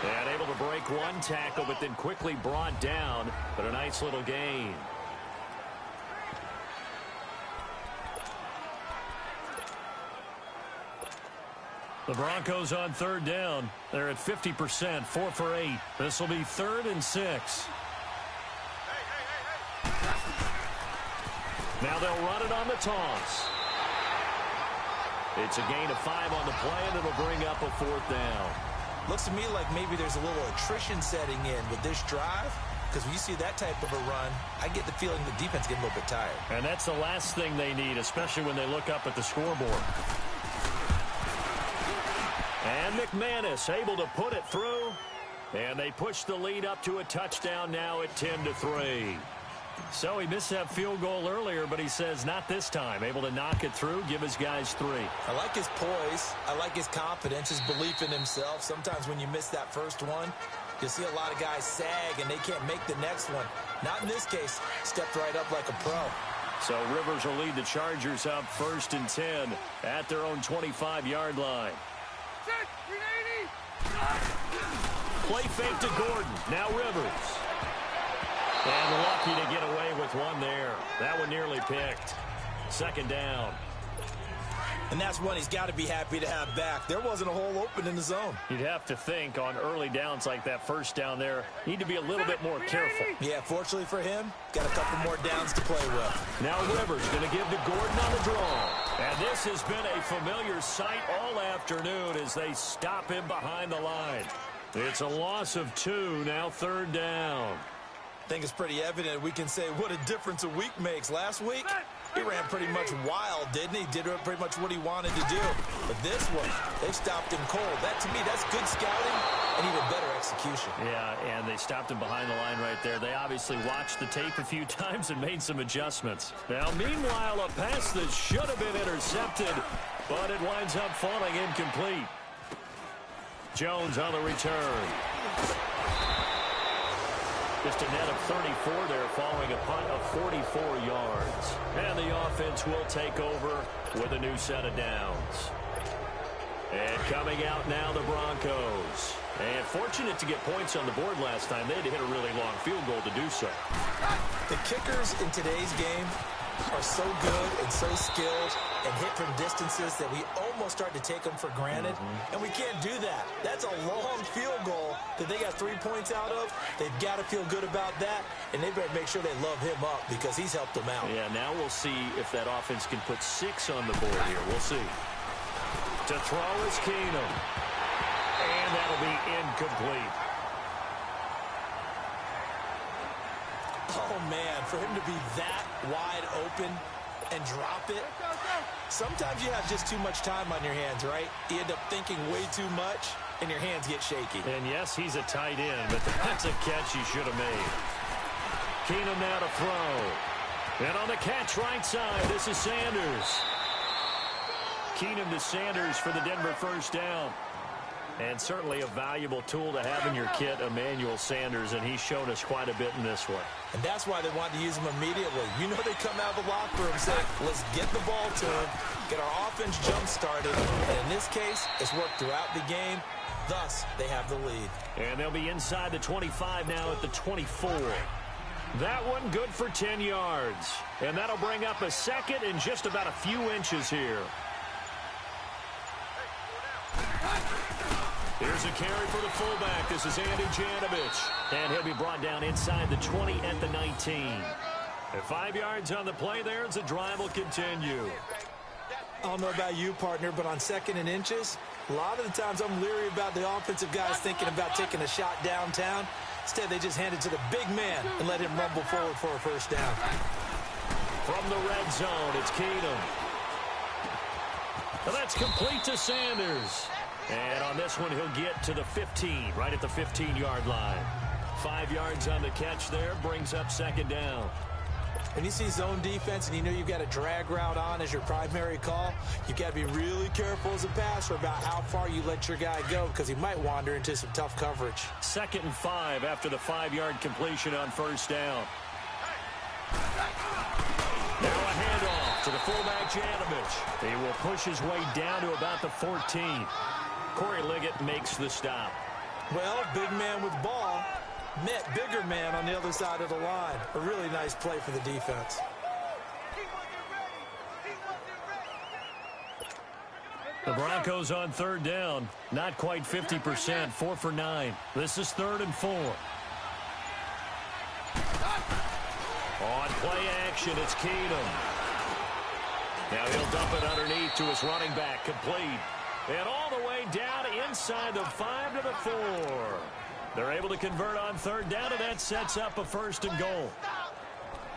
And able to break one tackle, but then quickly brought down. But a nice little gain. The Broncos on third down. They're at 50%, 4 for 8. This will be 3rd and 6. Now they'll run it on the toss. It's a gain of 5 on the play, and it'll bring up a 4th down. Looks to me like maybe there's a little attrition setting in with this drive, because when you see that type of a run, I get the feeling the defense getting a little bit tired. And that's the last thing they need, especially when they look up at the scoreboard. And McManus able to put it through. And they push the lead up to a touchdown now at 10-3. So he missed that field goal earlier, but he says not this time. Able to knock it through, give his guys 3. I like his poise. I like his confidence, his belief in himself. Sometimes when you miss that first one, you see a lot of guys sag and they can't make the next one. Not in this case. Stepped right up like a pro. So Rivers will lead the Chargers up 1st and 10 at their own 25-yard line. Play fake to Gordon. Now Rivers. And lucky to get away with one there. That one nearly picked. 2nd down. And that's one he's got to be happy to have back. There wasn't a hole open in the zone. You'd have to think on early downs like that first down there, need to be a little bit more careful. Yeah, fortunately for him, got a couple more downs to play with. Now Rivers going to give to Gordon on the draw. And this has been a familiar sight all afternoon as they stop him behind the line. It's a loss of 2, now 3rd down. I think it's pretty evident we can say what a difference a week makes. Last week, he ran pretty much wild, didn't he? Did pretty much what he wanted to do. But this one, they stopped him cold. That, to me, that's good scouting and even better execution. Yeah, and they stopped him behind the line right there. They obviously watched the tape a few times and made some adjustments. Now, meanwhile, a pass that should have been intercepted, but it winds up falling incomplete. Jones on the return. Just a net of 34 there following a punt of 44 yards. And the offense will take over with a new set of downs. And coming out now, the Broncos. And fortunate to get points on the board last time. They had to hit a really long field goal to do so. The kickers in today's game are so good and so skilled and hit from distances that we almost start to take them for granted. And we can't do that. That's a long field goal that they got 3 points out of. They've got to feel good about that, and they better make sure they love him up because he's helped them out. Yeah, now we'll see if that offense can put 6 on the board here. We'll see. To throw is Keenum. And that'll be incomplete. Oh, man, for him to be that wide open and drop it. Sometimes you have just too much time on your hands, right? You end up thinking way too much, and your hands get shaky. And, yes, he's a tight end, but that's a catch he should have made. Keenum now to throw. And on the catch right side, this is Sanders. Keenum to Sanders for the Denver 1st down. And certainly a valuable tool to have in your kit, Emmanuel Sanders, and he's shown us quite a bit in this one. And that's why they wanted to use him immediately. You know they come out of the locker room saying, let's get the ball to him, get our offense jump-started. And in this case, it's worked throughout the game. Thus, they have the lead. And they'll be inside the 25 now at the 24. That one good for 10 yards. And that'll bring up a 2nd and just about a few inches here. Here's a carry for the fullback. This is Andy Janovich. And he'll be brought down inside the 20 at the 19. And 5 yards on the play there as the drive will continue. I don't know about you, partner, but on 2nd and inches, a lot of the times I'm leery about the offensive guys thinking about taking a shot downtown. Instead, they just hand it to the big man and let him rumble forward for a 1st down. From the red zone, it's Keenum. Well, that's complete to Sanders. And on this one, he'll get to the 15, right at the 15-yard line. 5 yards on the catch there, brings up second down. When you see zone defense and you know you've got a drag route on as your primary call, you've got to be really careful as a passer about how far you let your guy go because he might wander into some tough coverage. 2nd and 5 after the 5-yard completion on first down. Now a handoff to the fullback, Janovich. He will push his way down to about the 14. Corey Liggett makes the stop. Well, big man with ball met bigger man on the other side of the line. A really nice play for the defense. The Broncos on third down. Not quite 50%. 4 for 9. This is 3rd and 4. On play action, it's Keenum. Now he'll dump it underneath to his running back. Complete. And all the way down inside the 5 to the 4. They're able to convert on third down, and that sets up a 1st and goal.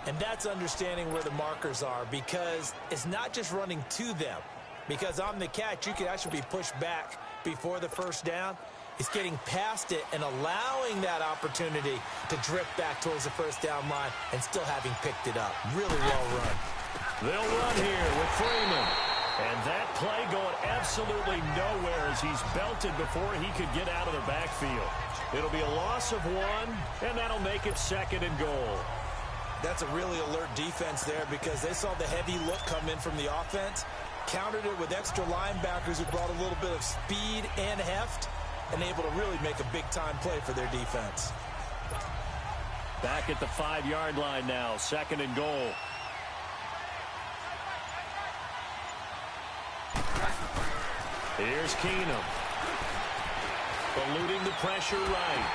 And that's understanding where the markers are because it's not just running to them. Because on the catch, you can actually be pushed back before the 1st down. It's getting past it and allowing that opportunity to drift back towards the 1st down line and still having picked it up. Really well run. They'll run here with Freeman. And that play going absolutely nowhere as he's belted before he could get out of the backfield. It'll be a loss of 1, and that'll make it 2nd and goal. That's a really alert defense there because they saw the heavy look come in from the offense, countered it with extra linebackers who brought a little bit of speed and heft, and able to really make a big-time play for their defense. Back at the 5-yard line now, 2nd and goal. Here's Keenum. Eluding the pressure right.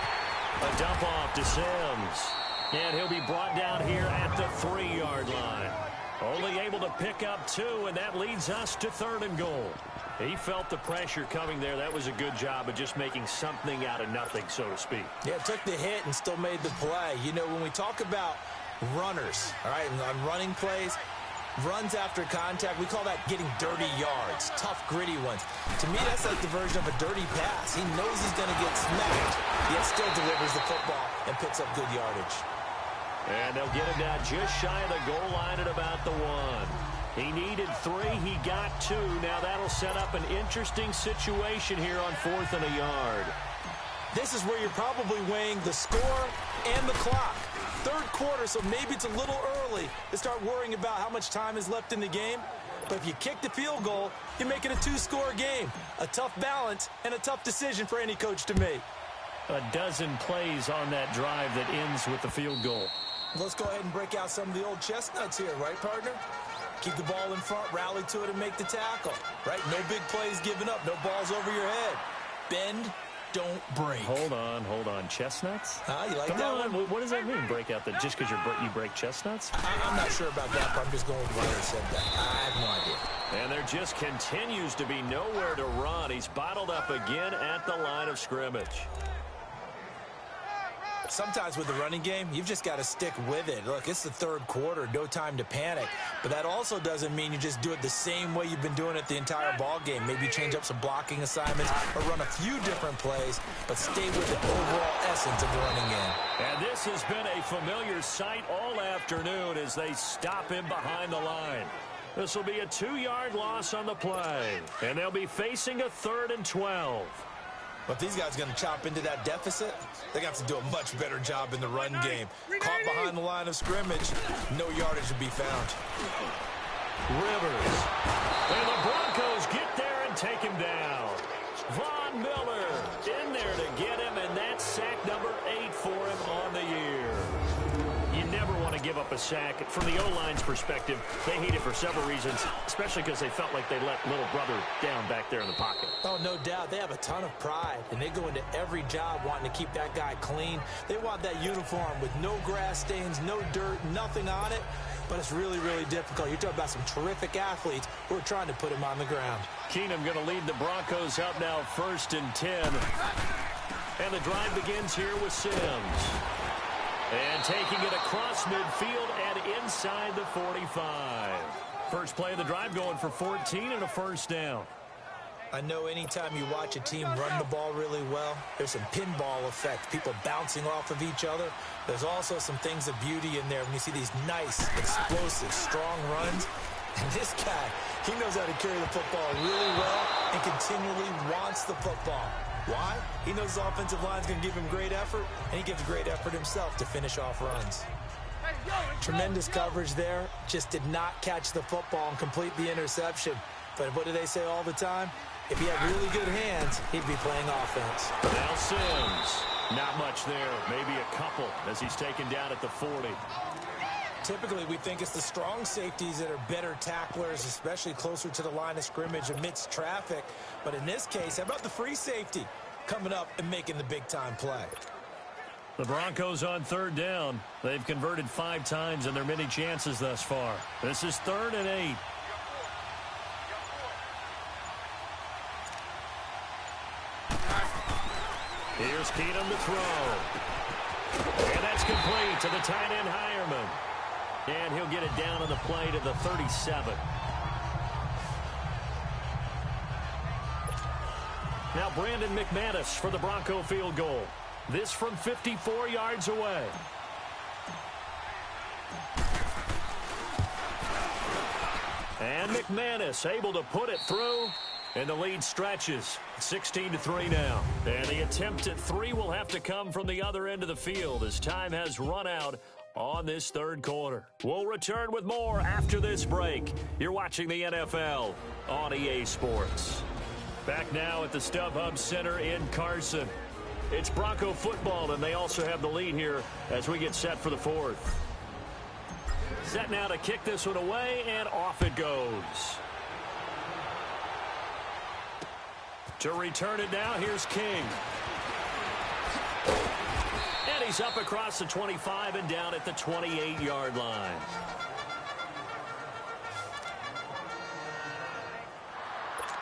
A dump off to Sims. And he'll be brought down here at the 3-yard line. Only able to pick up 2, and that leads us to 3rd and goal. He felt the pressure coming there. That was a good job of just making something out of nothing, so to speak. Yeah, took the hit and still made the play. You know, when we talk about runners, all right, on running plays, runs after contact, we call that getting dirty yards, tough, gritty ones. To me, that's like the version of a dirty pass. He knows he's going to get smacked, yet still delivers the football and picks up good yardage. And they'll get him down just shy of the goal line at about the 1. He needed 3. He got 2. Now that'll set up an interesting situation here on 4th and a yard. This is where you're probably weighing the score and the clock. 3rd quarter, so maybe it's a little early to start worrying about how much time is left in the game. But if you kick the field goal, you make it a 2-score game. A tough balance and a tough decision for any coach to make. A dozen plays on that drive that ends with the field goal. Let's go ahead and break out some of the old chestnuts here, right, partner? Keep the ball in front, rally to it, and make the tackle, right? No big plays given up, no balls over your head. Bend, don't break. Hold on. Chestnuts? You like Come that on. one? What does that mean, break out? That just because you break chestnuts? I'm not sure about that, but I'm just going with what I said that. I have no idea. And there just continues to be nowhere to run. He's bottled up again at the line of scrimmage. Sometimes with the running game, you've just got to stick with it. Look, it's the 3rd quarter, no time to panic. But that also doesn't mean you just do it the same way you've been doing it the entire ball game. Maybe change up some blocking assignments or run a few different plays, but stay with the overall essence of the running game. And this has been a familiar sight all afternoon as they stop him behind the line. This will be a 2-yard loss on the play, and they'll be facing a 3rd and 12. But these guys are going to chop into that deficit. They're going to have to do a much better job in the run game. Caught behind the line of scrimmage, no yardage to be found. Rivers. And the Broncos get there and take him down. Von Miller in there to get him, and that's sack number 8 for him on the year. You never want to give up a sack. From the O-line's perspective, they hate it for several reasons, especially because they felt like they let little brother down back there in the pocket. Oh, no doubt. They have a ton of pride, and they go into every job wanting to keep that guy clean. They want that uniform with no grass stains, no dirt, nothing on it. But it's really, really difficult. You're talking about some terrific athletes who are trying to put him on the ground. Keenum going to lead the Broncos up now 1st and 10. And the drive begins here with Sims. And taking it across midfield and inside the 45. First play of the drive going for 14 and a first down. I know anytime you watch a team run the ball really well, there's some pinball effect, people bouncing off of each other. There's also some things of beauty in there when you see these nice, explosive, strong runs. And this guy, he knows how to carry the football really well and continually wants the football. Why? He knows his offensive line's going to give him great effort, and he gives great effort himself to finish off runs. Tremendous coverage there. Just did not catch the football and complete the interception. But what do they say all the time? If he had really good hands, he'd be playing offense. Now Sims. Not much there. Maybe a couple as he's taken down at the 40. Typically, we think it's the strong safeties that are better tacklers, especially closer to the line of scrimmage amidst traffic. But in this case, how about the free safety coming up and making the big-time play? The Broncos on third down. They've converted 5 times in their many chances thus far. This is 3rd and 8. Here's Keenum to throw. And that's complete to the tight end Hireman. And he'll get it down on the play to the 37. Now Brandon McManus for the Bronco field goal. This from 54 yards away. And McManus able to put it through. And the lead stretches. 16-3 now. And the attempt at 3 will have to come from the other end of the field as time has run out on this third quarter. We'll return with more after this break. You're watching the NFL on EA Sports. Back now at the StubHub Center in Carson. It's Bronco football, and they also have the lead here as we get set for the 4th. Set now to kick this one away, and off it goes. To return it now, here's King. And he's up across the 25 and down at the 28-yard line.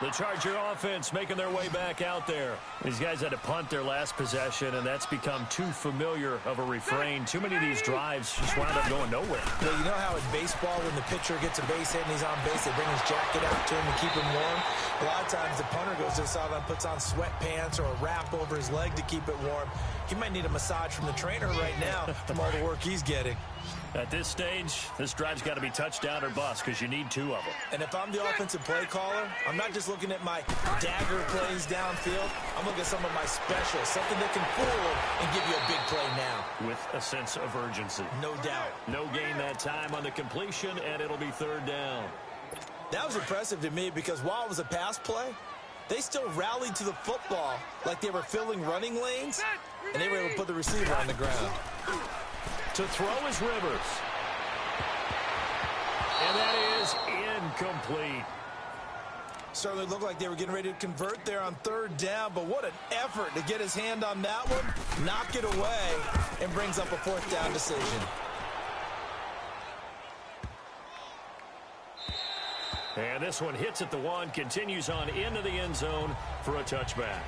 The Charger offense making their way back out there. These guys had to punt their last possession, and that's become too familiar of a refrain. Too many of these drives just wound up going nowhere. Well, you know how in baseball, when the pitcher gets a base hit and he's on base, they bring his jacket out to him to keep him warm? A lot of times the punter goes to the sideline, puts on sweatpants or a wrap over his leg to keep it warm. He might need a massage from the trainer right now from all the work he's getting. At this stage, this drive's got to be touchdown or bust because you need 2 of them. And if I'm the offensive play caller, I'm not just looking at my dagger plays downfield. I'm looking at some of my specials, something that can fool and give you a big play now. With a sense of urgency. No doubt. No gain that time on the completion, and it'll be 3rd down. That was impressive to me because while it was a pass play, they still rallied to the football like they were filling running lanes, and they were able to put the receiver on the ground. To throw is Rivers. And that is incomplete. Certainly looked like they were getting ready to convert there on 3rd down, but what an effort to get his hand on that one, knock it away, and brings up a 4th down decision. And this one hits at the 1, continues on into the end zone for a touchback.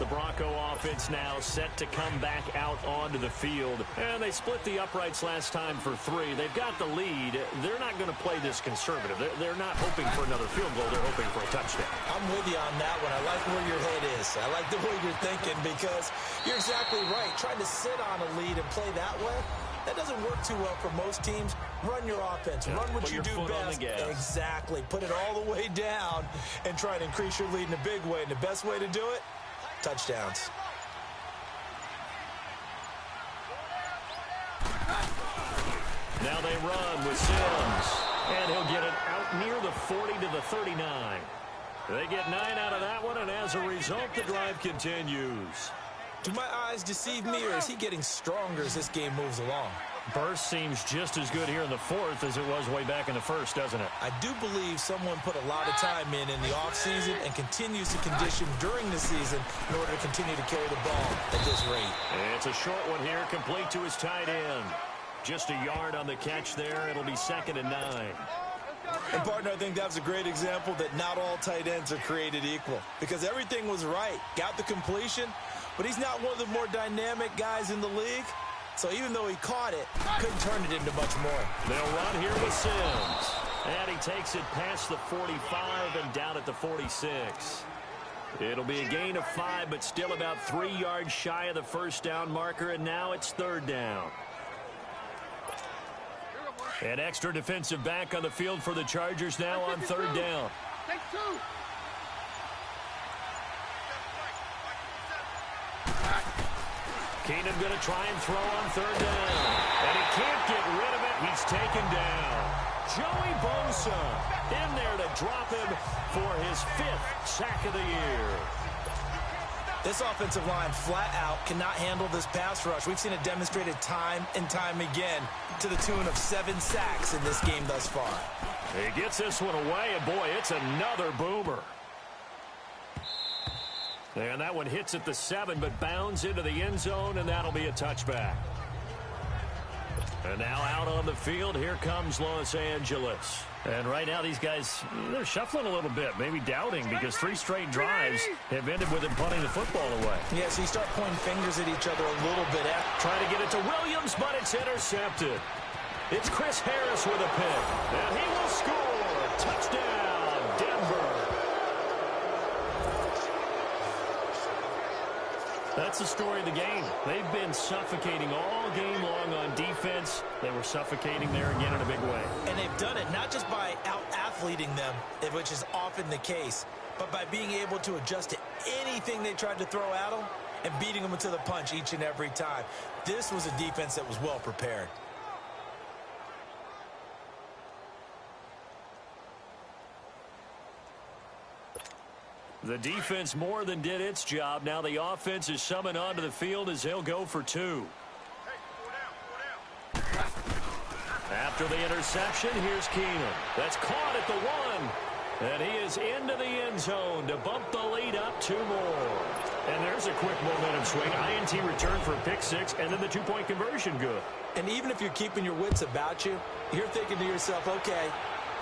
The Bronco offense now set to come back out onto the field. And they split the uprights last time for 3. They've got the lead. They're not going to play this conservative. They're not hoping for another field goal. They're hoping for a touchdown. I'm with you on that one. I like where your head is. I like the way you're thinking because you're exactly right. Trying to sit on a lead and play that way, that doesn't work too well for most teams. Run your offense. Run what you do best. Exactly. Put it all the way down and try to increase your lead in a big way. And the best way to do it, touchdowns. Now they run with Sims. And he'll get it out near the 40 to the 39. They get 9 out of that one, and as a result, the drive continues. Do my eyes deceive me, or is he getting stronger as this game moves along? Burst seems just as good here in the 4th as it was way back in the 1st, doesn't it? I do believe someone put a lot of time in the offseason and continues to condition during the season in order to continue to carry the ball at this rate. It's a short one here, complete to his tight end. Just a yard on the catch there. It'll be 2nd and 9. And, partner, I think that was a great example that not all tight ends are created equal because everything was right. Got the completion, but he's not one of the more dynamic guys in the league. So even though he caught it, couldn't turn it into much more. They'll run here with Sims. And he takes it past the 45 and down at the 46. It'll be a gain of 5, but still about 3 yards shy of the first down marker, and now it's 3rd down. An extra defensive back on the field for the Chargers now on 3rd down. Take 2. Keenan going to try and throw on 3rd down. And he can't get rid of it. He's taken down. Joey Bosa in there to drop him for his 5th sack of the year. This offensive line flat out cannot handle this pass rush. We've seen it demonstrated time and time again to the tune of 7 sacks in this game thus far. He gets this one away, and boy, it's another boomer. And that one hits at the 7, but bounds into the end zone, and that'll be a touchback. And now out on the field, here comes Los Angeles. And right now, these guys, they're shuffling a little bit, maybe doubting, because 3 straight drives have ended with them punting the football away. Yeah, so you start pointing fingers at each other a little bit. Trying to get it to Williams, but it's intercepted. It's Chris Harris with a pick, and he will score. Touchdown, Denver. That's the story of the game. They've been suffocating all game long on defense. They were suffocating there again in a big way. And they've done it not just by out-athleting them, which is often the case, but by being able to adjust to anything they tried to throw at them and beating them to the punch each and every time. This was a defense that was well prepared. The defense more than did its job. Now the offense is summoned onto the field as they'll go for 2. After the interception, here's Keenan. That's caught at the 1. And he is into the end zone to bump the lead up 2 more. And there's a quick momentum swing. INT return for a pick 6, and then the 2-point conversion good. And even if you're keeping your wits about you, you're thinking to yourself, okay,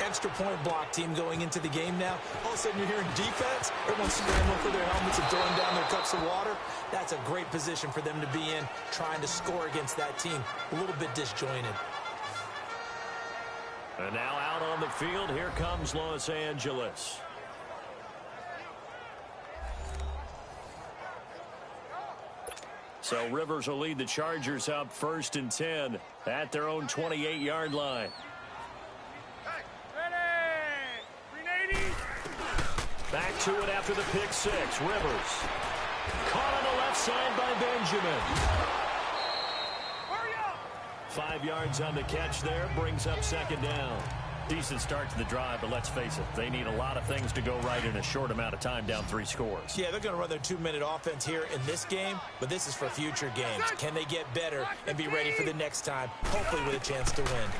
extra point block team going into the game now. All of a sudden you're hearing defense. Everyone's scrambling for their helmets and throwing down their cups of water. That's a great position for them to be in, trying to score against that team. A little bit disjointed. And now out on the field, here comes Los Angeles. So Rivers will lead the Chargers up 1st and 10 at their own 28-yard line. Back to it after the pick 6. Rivers. Caught on the left side by Benjamin. 5 yards on the catch there. Brings up 2nd down. Decent start to the drive, but let's face it, they need a lot of things to go right in a short amount of time, down 3 scores. Yeah, they're going to run their 2-minute offense here in this game, but this is for future games. Can they get better and be ready for the next time, hopefully with a chance to win?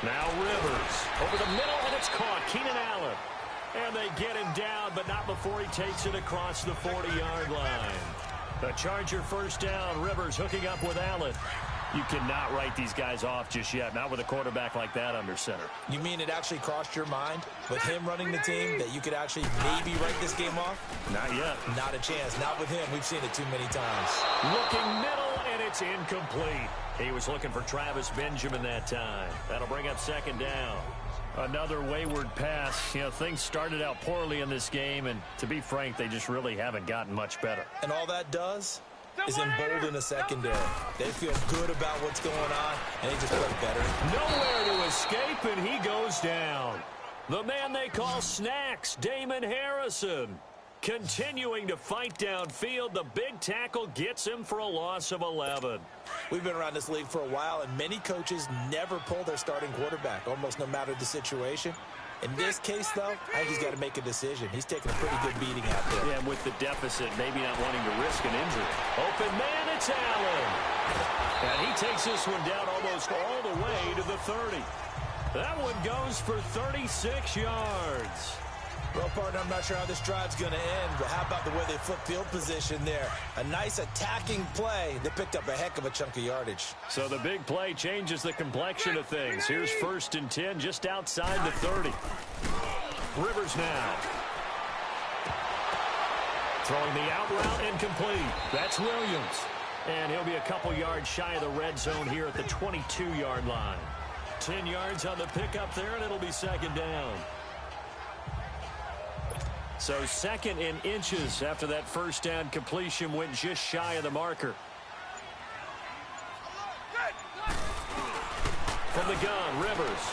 Now Rivers. Over the middle, and it's caught. Keenan Allen. And they get him down, but not before he takes it across the 40-yard line. The Charger 1st down. Rivers hooking up with Allen. You cannot write these guys off just yet, not with a quarterback like that under center. You mean it actually crossed your mind with him running the team that you could actually maybe write this game off? Not yet. Not a chance. Not with him. We've seen it too many times. Looking middle, and it's incomplete. He was looking for Travis Benjamin that time. That'll bring up 2nd down. Another wayward pass. You know, things started out poorly in this game, and to be frank, they just really haven't gotten much better. And all that does is embolden the secondary. They feel good about what's going on, and they just play better. Nowhere to escape, and he goes down. The man they call Snacks, Damon Harrison, continuing to fight downfield. The big tackle gets him for a loss of 11. We've been around this league for a while, and many coaches never pull their starting quarterback, almost no matter the situation. In this case, though, I think he's got to make a decision. He's taking a pretty good beating out there. Yeah, and with the deficit, maybe not wanting to risk an injury. Open man, it's Allen. And he takes this one down almost all the way to the 30. That one goes for 36 yards. Well, partner, I'm not sure how this drive's going to end, but how about the way they flip field position there? A nice attacking play. They picked up a heck of a chunk of yardage. So the big play changes the complexion of things. Here's 1st and 10 just outside the 30. Rivers now. Throwing the out route incomplete. That's Williams. And he'll be a couple yards shy of the red zone here at the 22-yard line. 10 yards on the pickup there, and it'll be second down. So second in inches after that first down completion went just shy of the marker. From the gun, Rivers.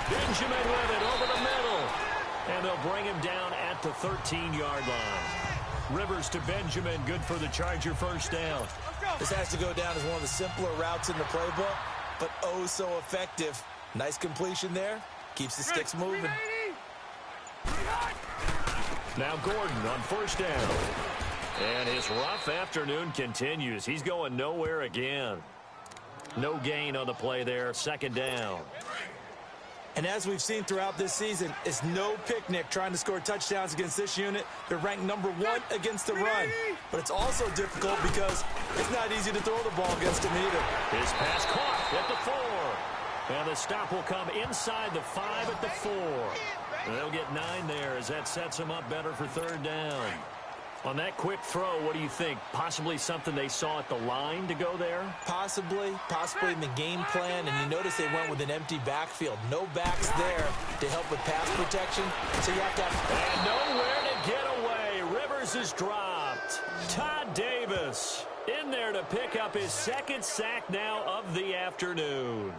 Benjamin with it over the middle. And they'll bring him down at the 13-yard line. Rivers to Benjamin, good for the Charger first down. This has to go down as one of the simpler routes in the playbook, but oh so effective. Nice completion there. Keeps the sticks moving. Now Gordon on first down. And his rough afternoon continues. He's going nowhere again. No gain on the play there. Second down. And as we've seen throughout this season, it's no picnic trying to score touchdowns against this unit. They're ranked number 1 against the run. But it's also difficult because it's not easy to throw the ball against them either. His pass caught at the 4. And the stop will come inside the 5 at the 4. And they'll get 9 there as that sets them up better for third down. On that quick throw, what do you think? Possibly something they saw at the line to go there? Possibly in the game plan. And you notice they went with an empty backfield. No backs there to help with pass protection. So you have to And nowhere to get away. Rivers is dropped. Todd Davis in there to pick up his second sack now of the afternoon.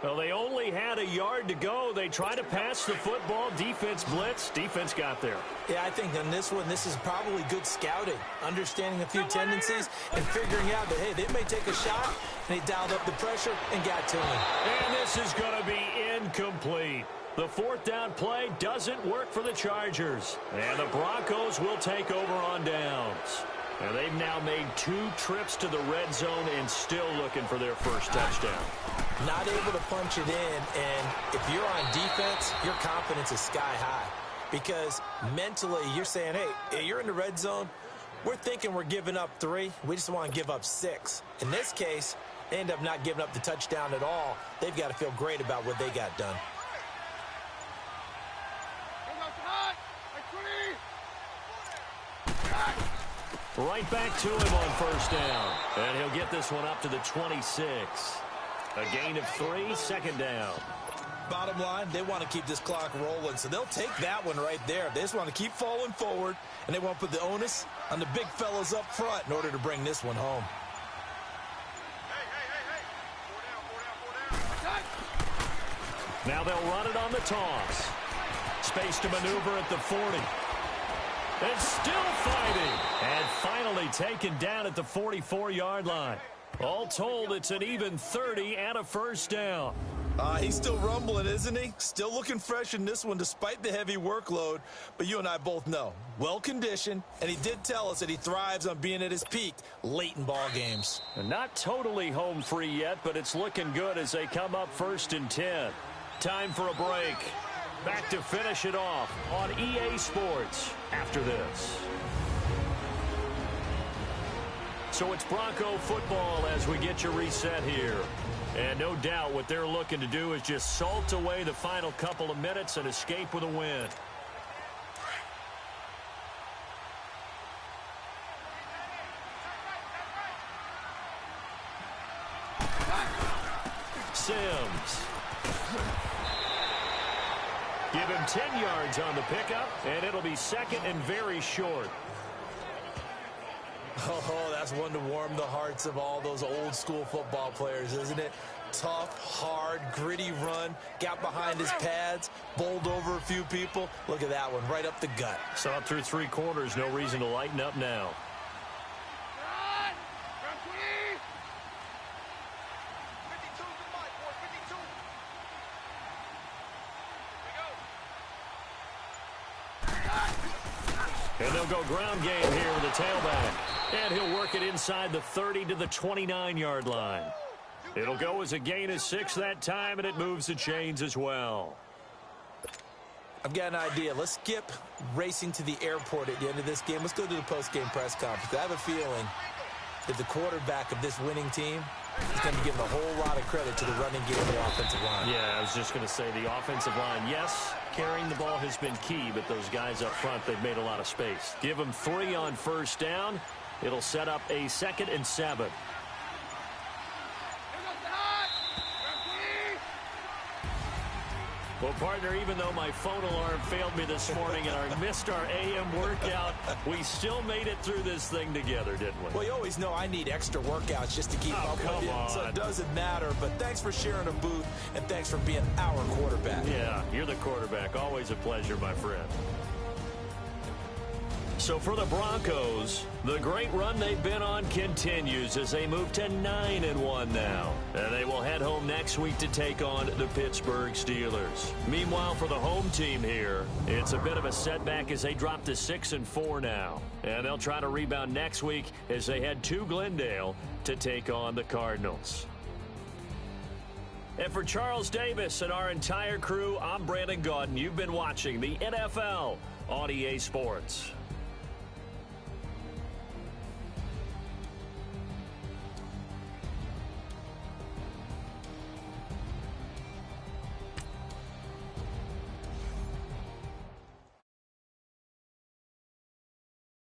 Well, they only had a yard to go. They tried to pass the football. Defense blitz. Defense got there. Yeah, I think on this one, this is probably good scouting, understanding a few tendencies and figuring out that, hey, they may take a shot, and they dialed up the pressure and got to him. And this is going to be incomplete. The fourth down play doesn't work for the Chargers. And the Broncos will take over on downs. And they've now made 2 trips to the red zone and still looking for their first touchdown. Not able to punch it in, and if you're on defense, your confidence is sky high. Because mentally, you're saying, hey, you're in the red zone. We're thinking we're giving up 3. We just want to give up 6. In this case, they end up not giving up the touchdown at all. They've got to feel great about what they got done. Right back to him on first down. And he'll get this one up to the 26. A gain of 3, second down. Bottom line, they want to keep this clock rolling, so they'll take that one right there. They just want to keep falling forward, and they want to put the onus on the big fellas up front in order to bring this one home. Now they'll run it on the toss. Space to maneuver at the 40. And still fighting. And finally taken down at the 44-yard line. All told, it's an even 30 and a first down. He's still rumbling, isn't he? Still looking fresh in this one despite the heavy workload. But you and I both know, well-conditioned, and he did tell us that he thrives on being at his peak late in ball games. Not totally home free yet, but it's looking good as they come up 1st and 10. Time for a break. Back to finish it off on EA Sports after this. So it's Bronco football as we get you reset here. And no doubt what they're looking to do is just salt away the final couple of minutes and escape with a win. Sims. Give him 10 yards on the pickup, and it'll be second and very short. Oh, that's one to warm the hearts of all those old school football players, isn't it? Tough, hard, gritty run, got behind his pads, bowled over a few people. Look at that one, right up the gut. Saw it through 3 quarters, no reason to lighten up now. And they'll go ground game here with the tailback. And he'll work it inside the 30 to the 29-yard line. It'll go as a gain of 6 that time, and it moves the chains as well. I've got an idea. Let's skip racing to the airport at the end of this game. Let's go to the post-game press conference. I have a feeling that the quarterback of this winning team is going to be given a whole lot of credit to the running game and the offensive line. Yeah, I was just going to say the offensive line, yes, carrying the ball has been key, but those guys up front, they've made a lot of space. Give them 3 on first down, It'll set up a 2nd and 7. Well, partner, even though my phone alarm failed me this morning and I missed our AM workout, we still made it through this thing together, didn't we? Well, you always know I need extra workouts just to keep up with you, so it doesn't matter. But thanks for sharing a booth, and thanks for being our quarterback. Yeah, you're the quarterback. Always a pleasure, my friend. So for the Broncos, the great run they've been on continues as they move to 9-1 now. And they will head home next week to take on the Pittsburgh Steelers. Meanwhile, for the home team here, it's a bit of a setback as they drop to 6-4 now. And they'll try to rebound next week as they head to Glendale to take on the Cardinals. And for Charles Davis and our entire crew, I'm Brandon Gaudin. You've been watching the NFL on EA Sports.